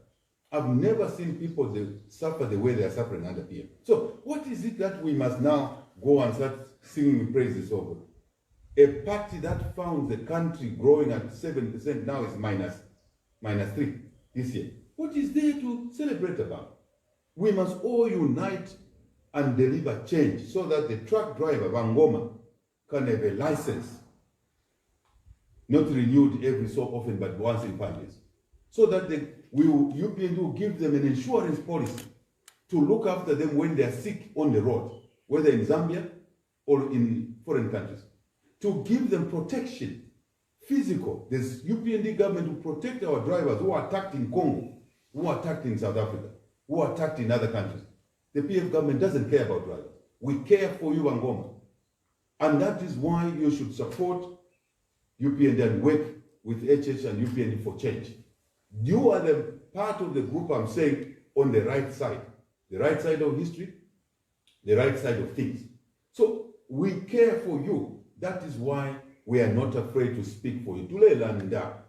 I've never seen people suffer the way they are suffering under PM. So what is it that we must now go and start singing praises over? A party that found the country growing at 7% now is -3 this year. What is there to celebrate about? We must all unite and deliver change so that the truck driver, Wangoma, can have a license, not renewed every so often, but once in 5 years. So that UPND will give them an insurance policy to look after them when they are sick on the road, whether in Zambia or in foreign countries. To give them protection, physical. There's UPND government to protect our drivers who are attacked in Congo, who are attacked in South Africa, who are attacked in other countries. The PF government doesn't care about drivers. We care for you, Wangoma. And that is why you should support UPND and work with HH and UPND for change. You are the part of the group, I'm saying, on the right side of history, the right side of things. So we care for you. That is why we are not afraid to speak for you. Tulalanda,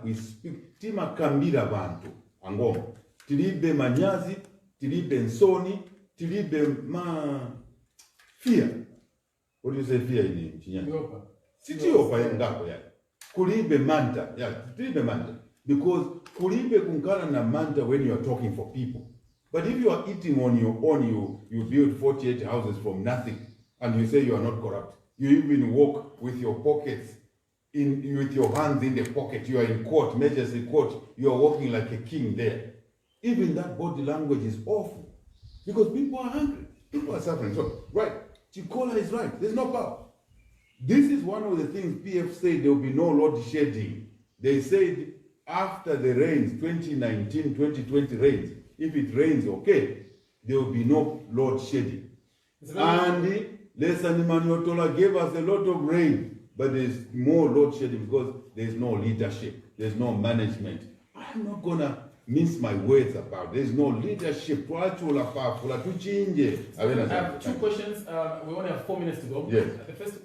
we speak. Tima kambira bantu, Angoma. Tilibe manyazi, tilibe nsoni, tilibe fear. What do you say fear in Chinyanja? Sitiopa yengako ya. Kulibe manta, yeah, tilibe manta. Because kulibe kunkana na manta when you are talking for people. But if you are eating on your own, you build 48 houses from nothing, and you say you are not corrupt. You even walk with your pockets, with your hands in the pocket. You are in court, Majesty Court. You are walking like a king there. Even that body language is awful. Because people are hungry. People are suffering. So, right, Chikola is right. There's no power. This is one of the things PF said there will be no load shedding. They said after the rains, 2019, 2020 rains, if it rains, okay, there will be no load shedding. And Lesani Maniotola gave us a lot of rain, but there's more load shedding because there's no leadership, there's no management. I'm not gonna mince my words about. There's no leadership. I have 2 questions. We only have 4 minutes to go. Yes.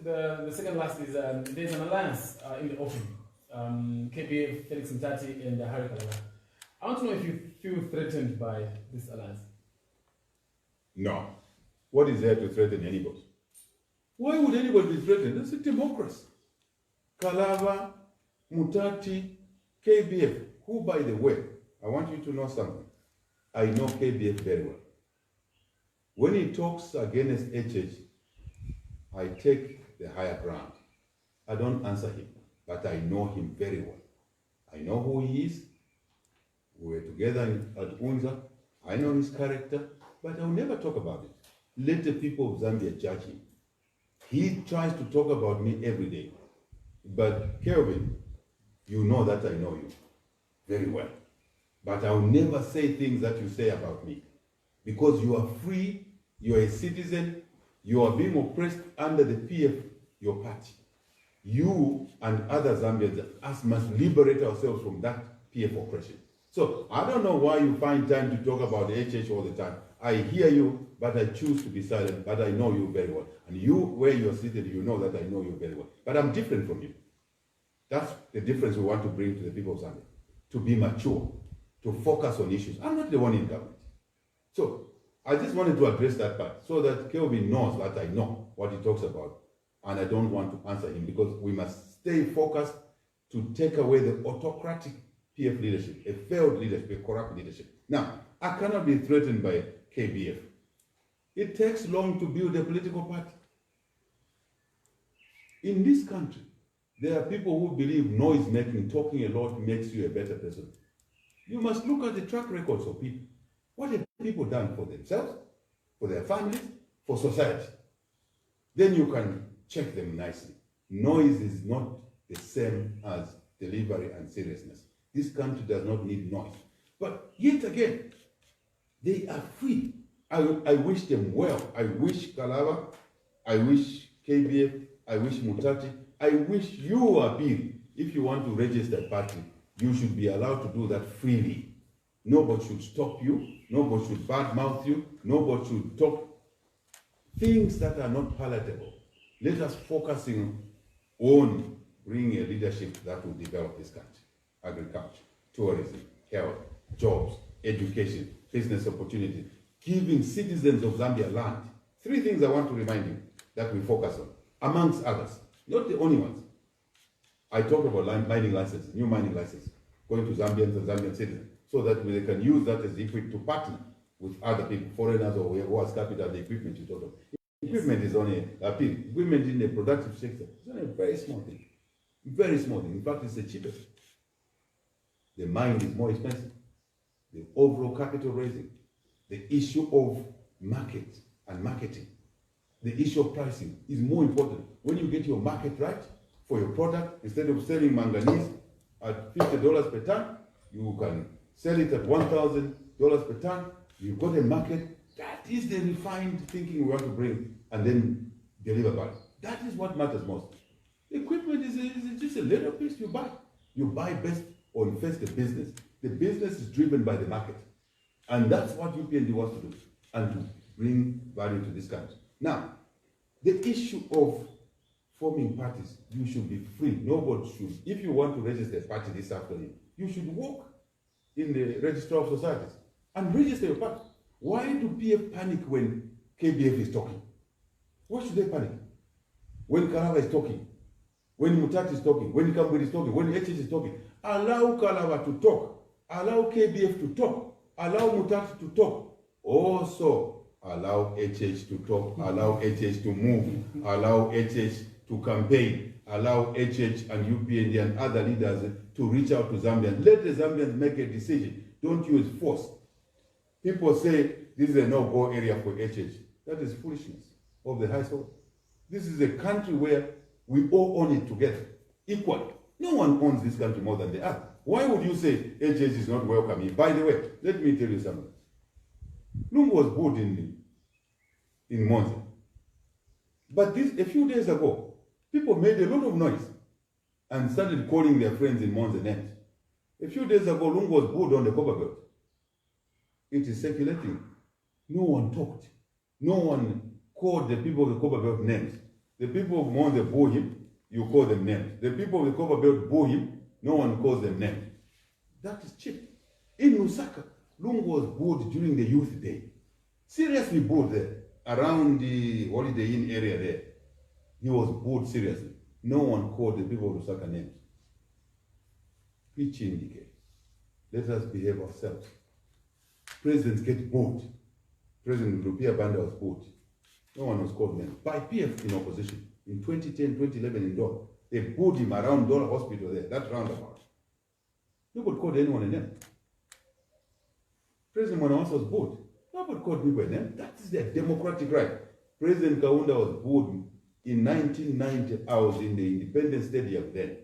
The second last is there's an alliance in the offing. KBF, Felix Mtati, and Harry Kalala. I want to know if you feel threatened by this alliance. No. What is there to threaten anybody? Why would anybody be threatened? That's a democracy. Kalava, Mutati, KBF, who, by the way, I want you to know something. I know KBF very well. When he talks against HH, I take the higher ground. I don't answer him, but I know him very well. I know who he is. We were together at UNZA. I know his character, but I'll never talk about it. Let the people of Zambia judge him. He tries to talk about me every day. But Kelvin, you know that I know you very well. But I'll never say things that you say about me. Because you are free, you are a citizen, you are being oppressed under the PF, your party. You and other Zambians, us must liberate ourselves from that PF oppression. So I don't know why you find time to talk about HH all the time. I hear you, but I choose to be silent, but I know you very well. And you, where you're seated, you know that I know you very well. But I'm different from you. That's the difference we want to bring to the people of Zambia. To be mature, to focus on issues. I'm not the one in government. So I just wanted to address that part so that Kelvin knows that I know what he talks about. And I don't want to answer him because we must stay focused to take away the autocratic PF leadership, a failed leadership, a corrupt leadership. Now, I cannot be threatened by KBF. It takes long to build a political party. In this country, there are people who believe noise making, talking a lot makes you a better person. You must look at the track records of people. What have people done for themselves, for their families, for society? Then you can check them nicely. Noise is not the same as delivery and seriousness. This country does not need noise. But yet again, they are free. I wish them well. I wish Kalava, I wish KBF, I wish Mutati, I wish you, Abir, if you want to register a party, you should be allowed to do that freely. Nobody should stop you. Nobody should badmouth you. Nobody should talk things that are not palatable. Let us focus on bringing a leadership that will develop this country. Agriculture, tourism, health, jobs, education, business opportunities, giving citizens of Zambia land. 3 things I want to remind you that we focus on, amongst others, not the only ones. I talk about mining licenses, new mining licenses, going to Zambians and Zambian citizens, so that they can use that as equipment to partner with other people, foreigners or who has capital, the equipment you talk of. Equipment is only equipment in the productive sector. It's only a very small thing. Very small thing. In fact, it's the cheapest. The mine is more expensive. The overall capital raising, the issue of market and marketing, the issue of pricing is more important. When you get your market right for your product, instead of selling manganese at $50 per ton, you can sell it at $1,000 per ton. You've got a market. That is the refined thinking we want to bring and then deliver back. That is what matters most. Equipment is just a little piece you buy. You buy best or first the business. The business is driven by the market. And that's what UPND wants to do, and to bring value to this country. Now, the issue of forming parties, you should be free. Nobody should. If you want to register a party this afternoon, you should walk in the Registrar of Societies and register your party. Why do PF panic when KBF is talking? Why should they panic? When Kalava is talking, when Mutati is talking, when Kambwe is talking, when HH is talking, allow Kalava to talk, allow KBF to talk, allow Mutati to talk. Also, allow HH to talk, allow HH to move, allow HH to campaign, allow HH and UPND and other leaders to reach out to Zambians. Let the Zambians make a decision. Don't use force. People say this is a no-go area for HH. That is foolishness of the highest order. This is a country where we all own it together, equally. No one owns this country more than the other. Why would you say HH is not welcome here? By the way, let me tell you something. Lungu was born in Monza. But a few days ago, people made a lot of noise and started calling their friends in Monza names. A few days ago, Lungu was booed on the Copperbelt. It is circulating. No one talked. No one called the people of the Copperbelt names. The people of Monza boo him, you call them names. The people of the Copperbelt boo him, no one calls them names. That is cheap. In Lusaka, Lungu was booed during the Youth Day. Seriously booed there, around the Holiday Inn area there. He was booed seriously. No one called the people of Lusaka names. Pichindike. Let us behave ourselves. Presidents get booed. President Rupia Banda was booed. No one was called names. By PF in opposition. In 2010, 2011 in Dola. They booed him around Dola Hospital there, that roundabout. Nobody called anyone a name. President Mwanawasa was booed. Nobody called people a name. That is their democratic right. President Kaunda was booed in 1990. I was in the Independence Stadium then.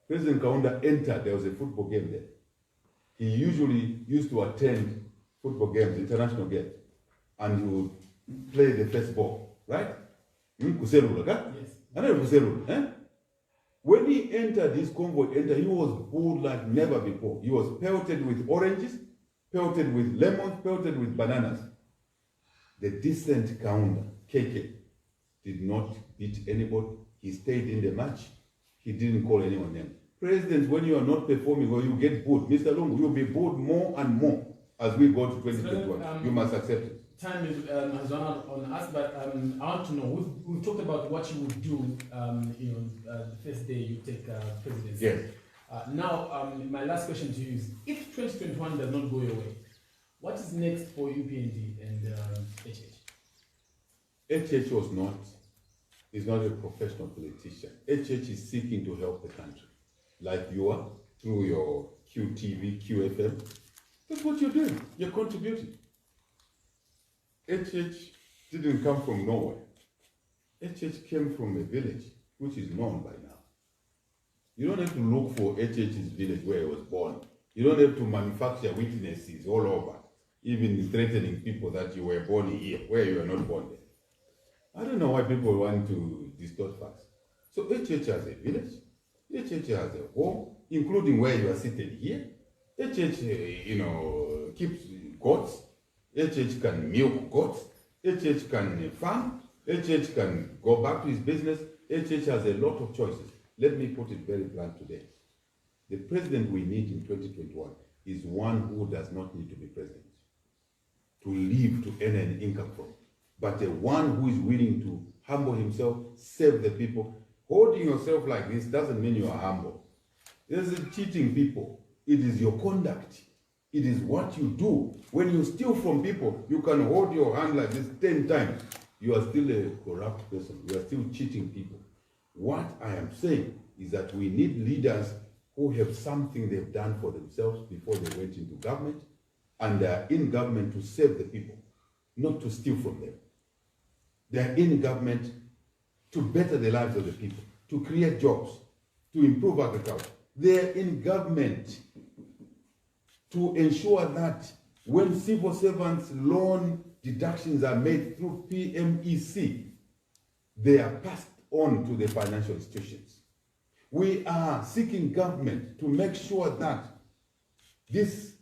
President Kaunda entered, there was a football game there. He usually used to attend football games, international games, and he would play the first ball, right? Kuselula, Yes. Kuselula, When he entered, this convoy he was booed like never before. He was pelted with oranges, pelted with lemons, pelted with bananas. The decent Kaunda, KK, did not beat anybody. He stayed in the match. He didn't call anyone name. Presidents, when you are not performing or you get booed, Mr. Lungu, you'll be booed more and more as we go to 2021. You must accept it. Time has run out on us, but I want to know, we've talked about what you would do, the first day you take presidency. Yes. Now, my last question to you is, if 2021 does not go your way, what is next for UPND and HH? HH is not a professional politician. HH is seeking to help the country, like you are, through your QTV, QFM. That's what you're doing. You're contributing. HH didn't come from nowhere. HH came from a village which is known by now. You don't have to look for HH's village where he was born. You don't have to manufacture witnesses all over, even threatening people that you were born here, where you were not born there. I don't know why people want to distort facts. So HH has a village, HH has a home, including where you are seated here. HH, keeps goats. HH can milk goats. HH can farm. HH can go back to his business. HH has a lot of choices. Let me put it very blunt today. The president we need in 2021 is one who does not need to be president to live, to earn an income from, but the one who is willing to humble himself, serve the people. Holding yourself like this doesn't mean you are humble. This is cheating people. It is your conduct. It is what you do. When you steal from people, you can hold your hand like this 10 times. You are still a corrupt person. You are still cheating people. What I am saying is that we need leaders who have something they've done for themselves before they went into government, and they are in government to serve the people, not to steal from them. They are in government to better the lives of the people, to create jobs, to improve agriculture. They are in government to ensure that when civil servants' loan deductions are made through PMEC, they are passed on to the financial institutions. We are seeking government to make sure that this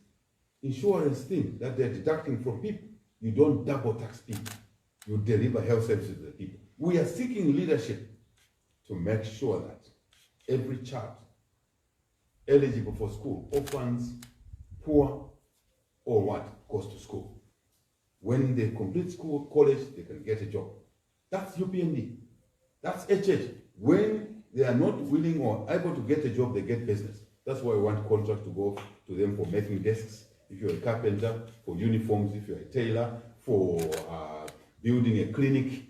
insurance thing that they're deducting from people, you don't double tax people. You deliver health services to the people. We are seeking leadership to make sure that every child eligible for school, orphans, poor, or what, goes to school. When they complete school, college, they can get a job. That's UPND. That's HH. When they are not willing or able to get a job, they get business. That's why we want contract to go to them for making desks. If you're a carpenter, for uniforms, if you're a tailor, for building a clinic,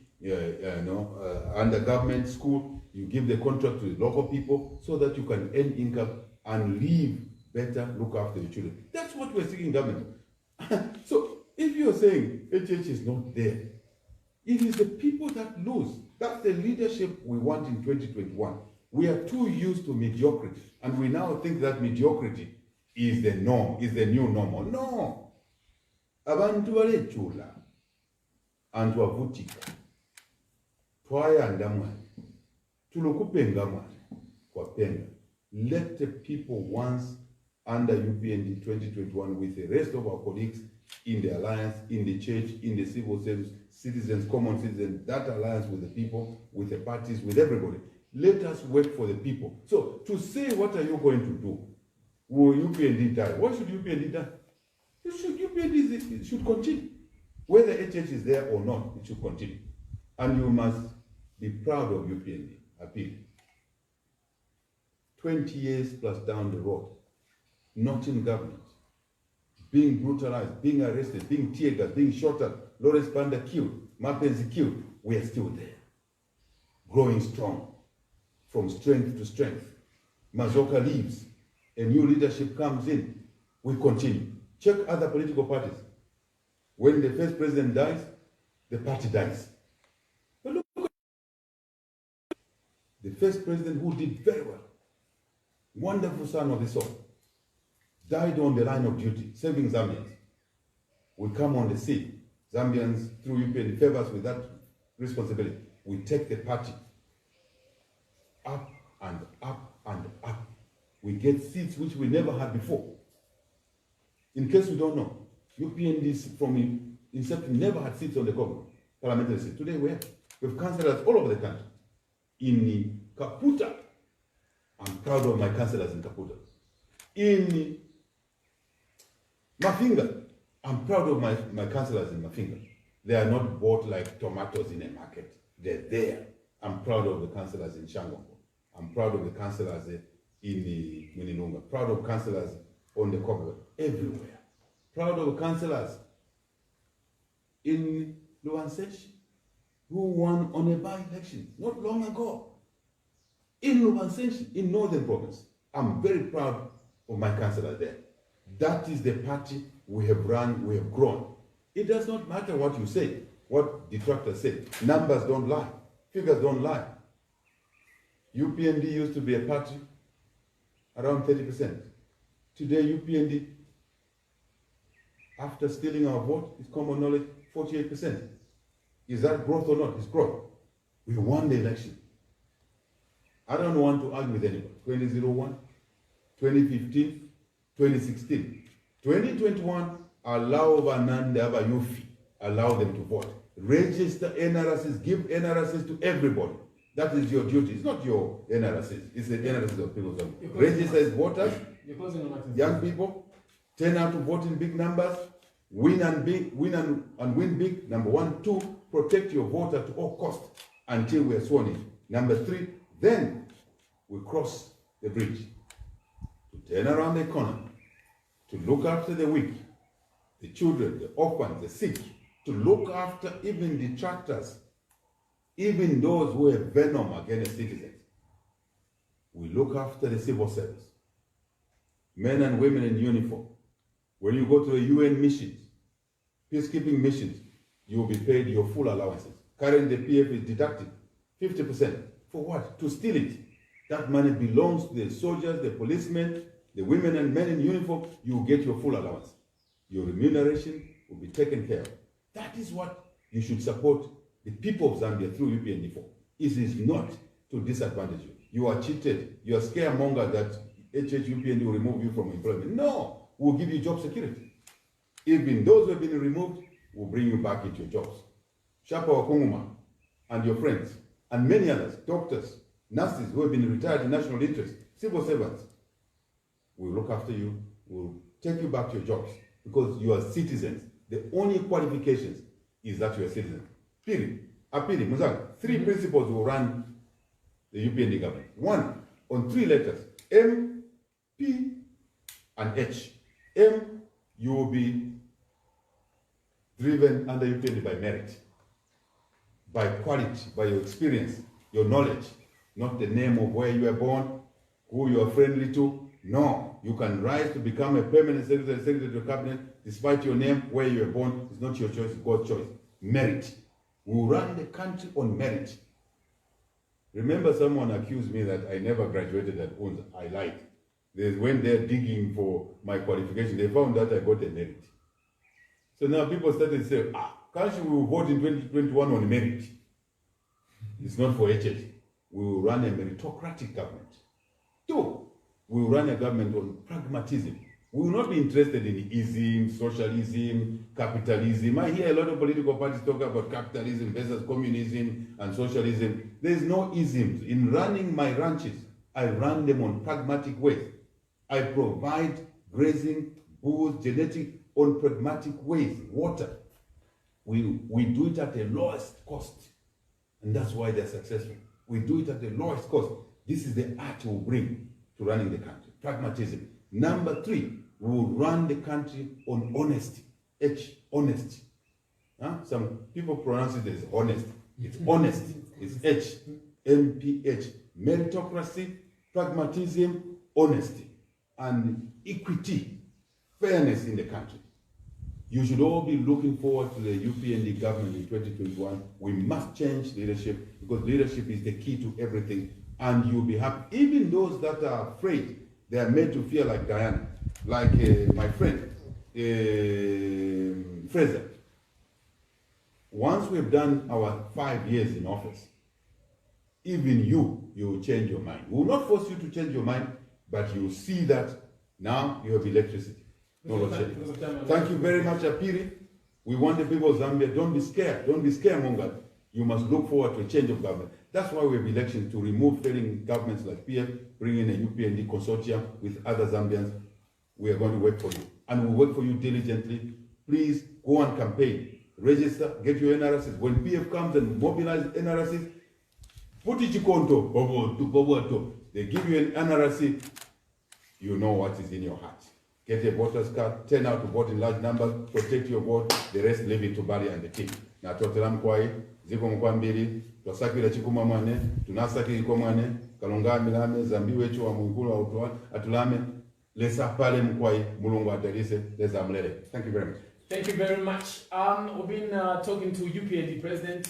under government school, you give the contract to the local people so that you can earn income and live better, look after the children. That's what we're seeking government. So if you're saying HH is not there, it is the people that lose. That's the leadership we want in 2021. We are too used to mediocrity, and we now think that mediocrity is the norm, is the new normal. No. Abantu balechula. antu avutika twayanda mwari tulokupenga mwari kwapenga. Let the people once under UPND 2021 with the rest of our colleagues in the alliance, in the church, in the civil service, citizens, common citizens, that alliance with the people, with the parties, with everybody. Let us work for the people. So to say what are you going to do? Will UPND die? What should UPND die? UPND should continue. Whether HH is there or not, it should continue. And you must be proud of UPND. Appeal. 20 years plus down the road, not in government, being brutalized, being arrested, being tear gassed, being shot at, Lawrence Banda killed, Mapenzi killed, we are still there. Growing strong, from strength to strength. Mazoka leaves, a new leadership comes in, we continue. Check other political parties. When the first president dies, the party dies. But look, the first president who did very well, wonderful son of the soul, died on the line of duty, saving Zambians. We come on the sea. Zambians, through UPND, favor us with that responsibility. We take the party up and up and up. We get seats which we never had before. In case you don't know, UPND from inception never had seats on the Congo, parliamentary seats. Today we have. We've councillors all over the country. In Kaputa, I'm proud of my councillors in Kaputa. In Mafinga, I'm proud of my councillors in Mafinga. They are not bought like tomatoes in a market. They're there. I'm proud of the councillors in Shangongo. I'm proud of the councillors in Muninunga. Proud of councillors on the Kobe, everywhere. Proud of councillors in Luansesh who won on a by-election not long ago. In Luansesh, in Northern Province. I'm very proud of my councillors there. That is the party we have run, we have grown. It does not matter what you say, what detractors say. Numbers don't lie, figures don't lie. UPND used to be a party around 30%. Today, UPND, after stealing our vote, is common knowledge, 48%. Is that growth or not? It's growth. We won the election. I don't want to argue with anyone. 2001, 2015, 2016. 2021, allow Vananda Yufi, allow them to vote. Register NRSs, give NRSs to everybody. That is your duty. It's not your NRSs, it's the NRSs of people. Register as voters, young people, turn out to vote in big numbers, win and win big. Number one. Two, protect your voter to all costs until we are sworn in. Number three, then we cross the bridge to turn around the corner, to look after the weak, the children, the orphans, the sick, to look after even detractors, even those who have venom against citizens. We look after the civil service, men and women in uniform. When you go to a UN missions, peacekeeping missions, you will be paid your full allowances. Currently, the PF is deducted 50%. For what? To steal it. That money belongs to the soldiers, the policemen, the women and men in uniform. You will get your full allowance. Your remuneration will be taken care of. That is what you should support the people of Zambia through UPND for. It is not to disadvantage you. You are cheated. You are scaremonger that UPND will remove you from employment. No, we'll give you job security. Even those who have been removed, will bring you back into your jobs. Shapa Wakunguma and your friends, and many others, doctors, nurses who have been retired in national interest, civil servants, will look after you, will take you back to your jobs because you are citizens. The only qualifications is that you are citizens. Period. Apili, Muzang, three principles will run the UPND government. One, on three letters, M, P, and H. M, you will be driven under UPND by merit, by quality, by your experience, your knowledge, not the name of where you were born, who you are friendly to. No, you can rise to become a permanent secretary of the cabinet despite your name, where you were born. It's not your choice, it's God's choice. Merit. We will run the country on merit. Remember, someone accused me that I never graduated at UNZA. I lied. When they're digging for my qualification, they found that I got a merit. So now people started to say, Culture we will vote in 2021 on merit. It's not for HH. We will run a meritocratic government. 2, we will run a government on pragmatism. We will not be interested in ism, socialism, capitalism. I hear a lot of political parties talk about capitalism versus communism and socialism. There is no isms. In running my ranches, I run them on pragmatic ways. I provide grazing, bulls, genetic on pragmatic ways, water. We do it at the lowest cost. And that's why they're successful. We do it at the lowest cost. This is the art we'll bring to running the country. Pragmatism. Number 3, we will run the country on honesty. Honesty. Some people pronounce it as honest. It's honesty. It's MPH. Meritocracy, pragmatism, honesty, and equity, fairness in the country. You should all be looking forward to the UPND government in 2021. We must change leadership because leadership is the key to everything. And you'll be happy. Even those that are afraid, they are made to feel like Diana, like my friend, Fraser. Once we've done our 5 years in office, even you will change your mind. We will not force you to change your mind, but you will see that now you have electricity. No load shedding. Thank you very much, Apiri. We want the people of Zambia, don't be scared. Don't be scaremongers. You must look forward to a change of government. That's why we have elections, to remove failing governments like PF, bring in a UPND consortium with other Zambians. We are going to work for you. And we'll work for you diligently. Please go on campaign. Register, get your NRSs. When PF comes and mobilize NRSs, put it to they give you an NRC, you know what is in your heart. Get a voter's card, turn out to vote in large numbers, protect your vote, the rest leave it to Bali and the team. Na totela mkwai, ziko mkwambili, twasakira chikuma mwane, tunasakiri kwa mwane, kalunga milame, zambi wechu wa mwikulu wa utuwa, atulame, lesa pale mkwai, mulungu atalise, lesa mlele. Thank you very much. Thank you very much. We've been talking to UPND President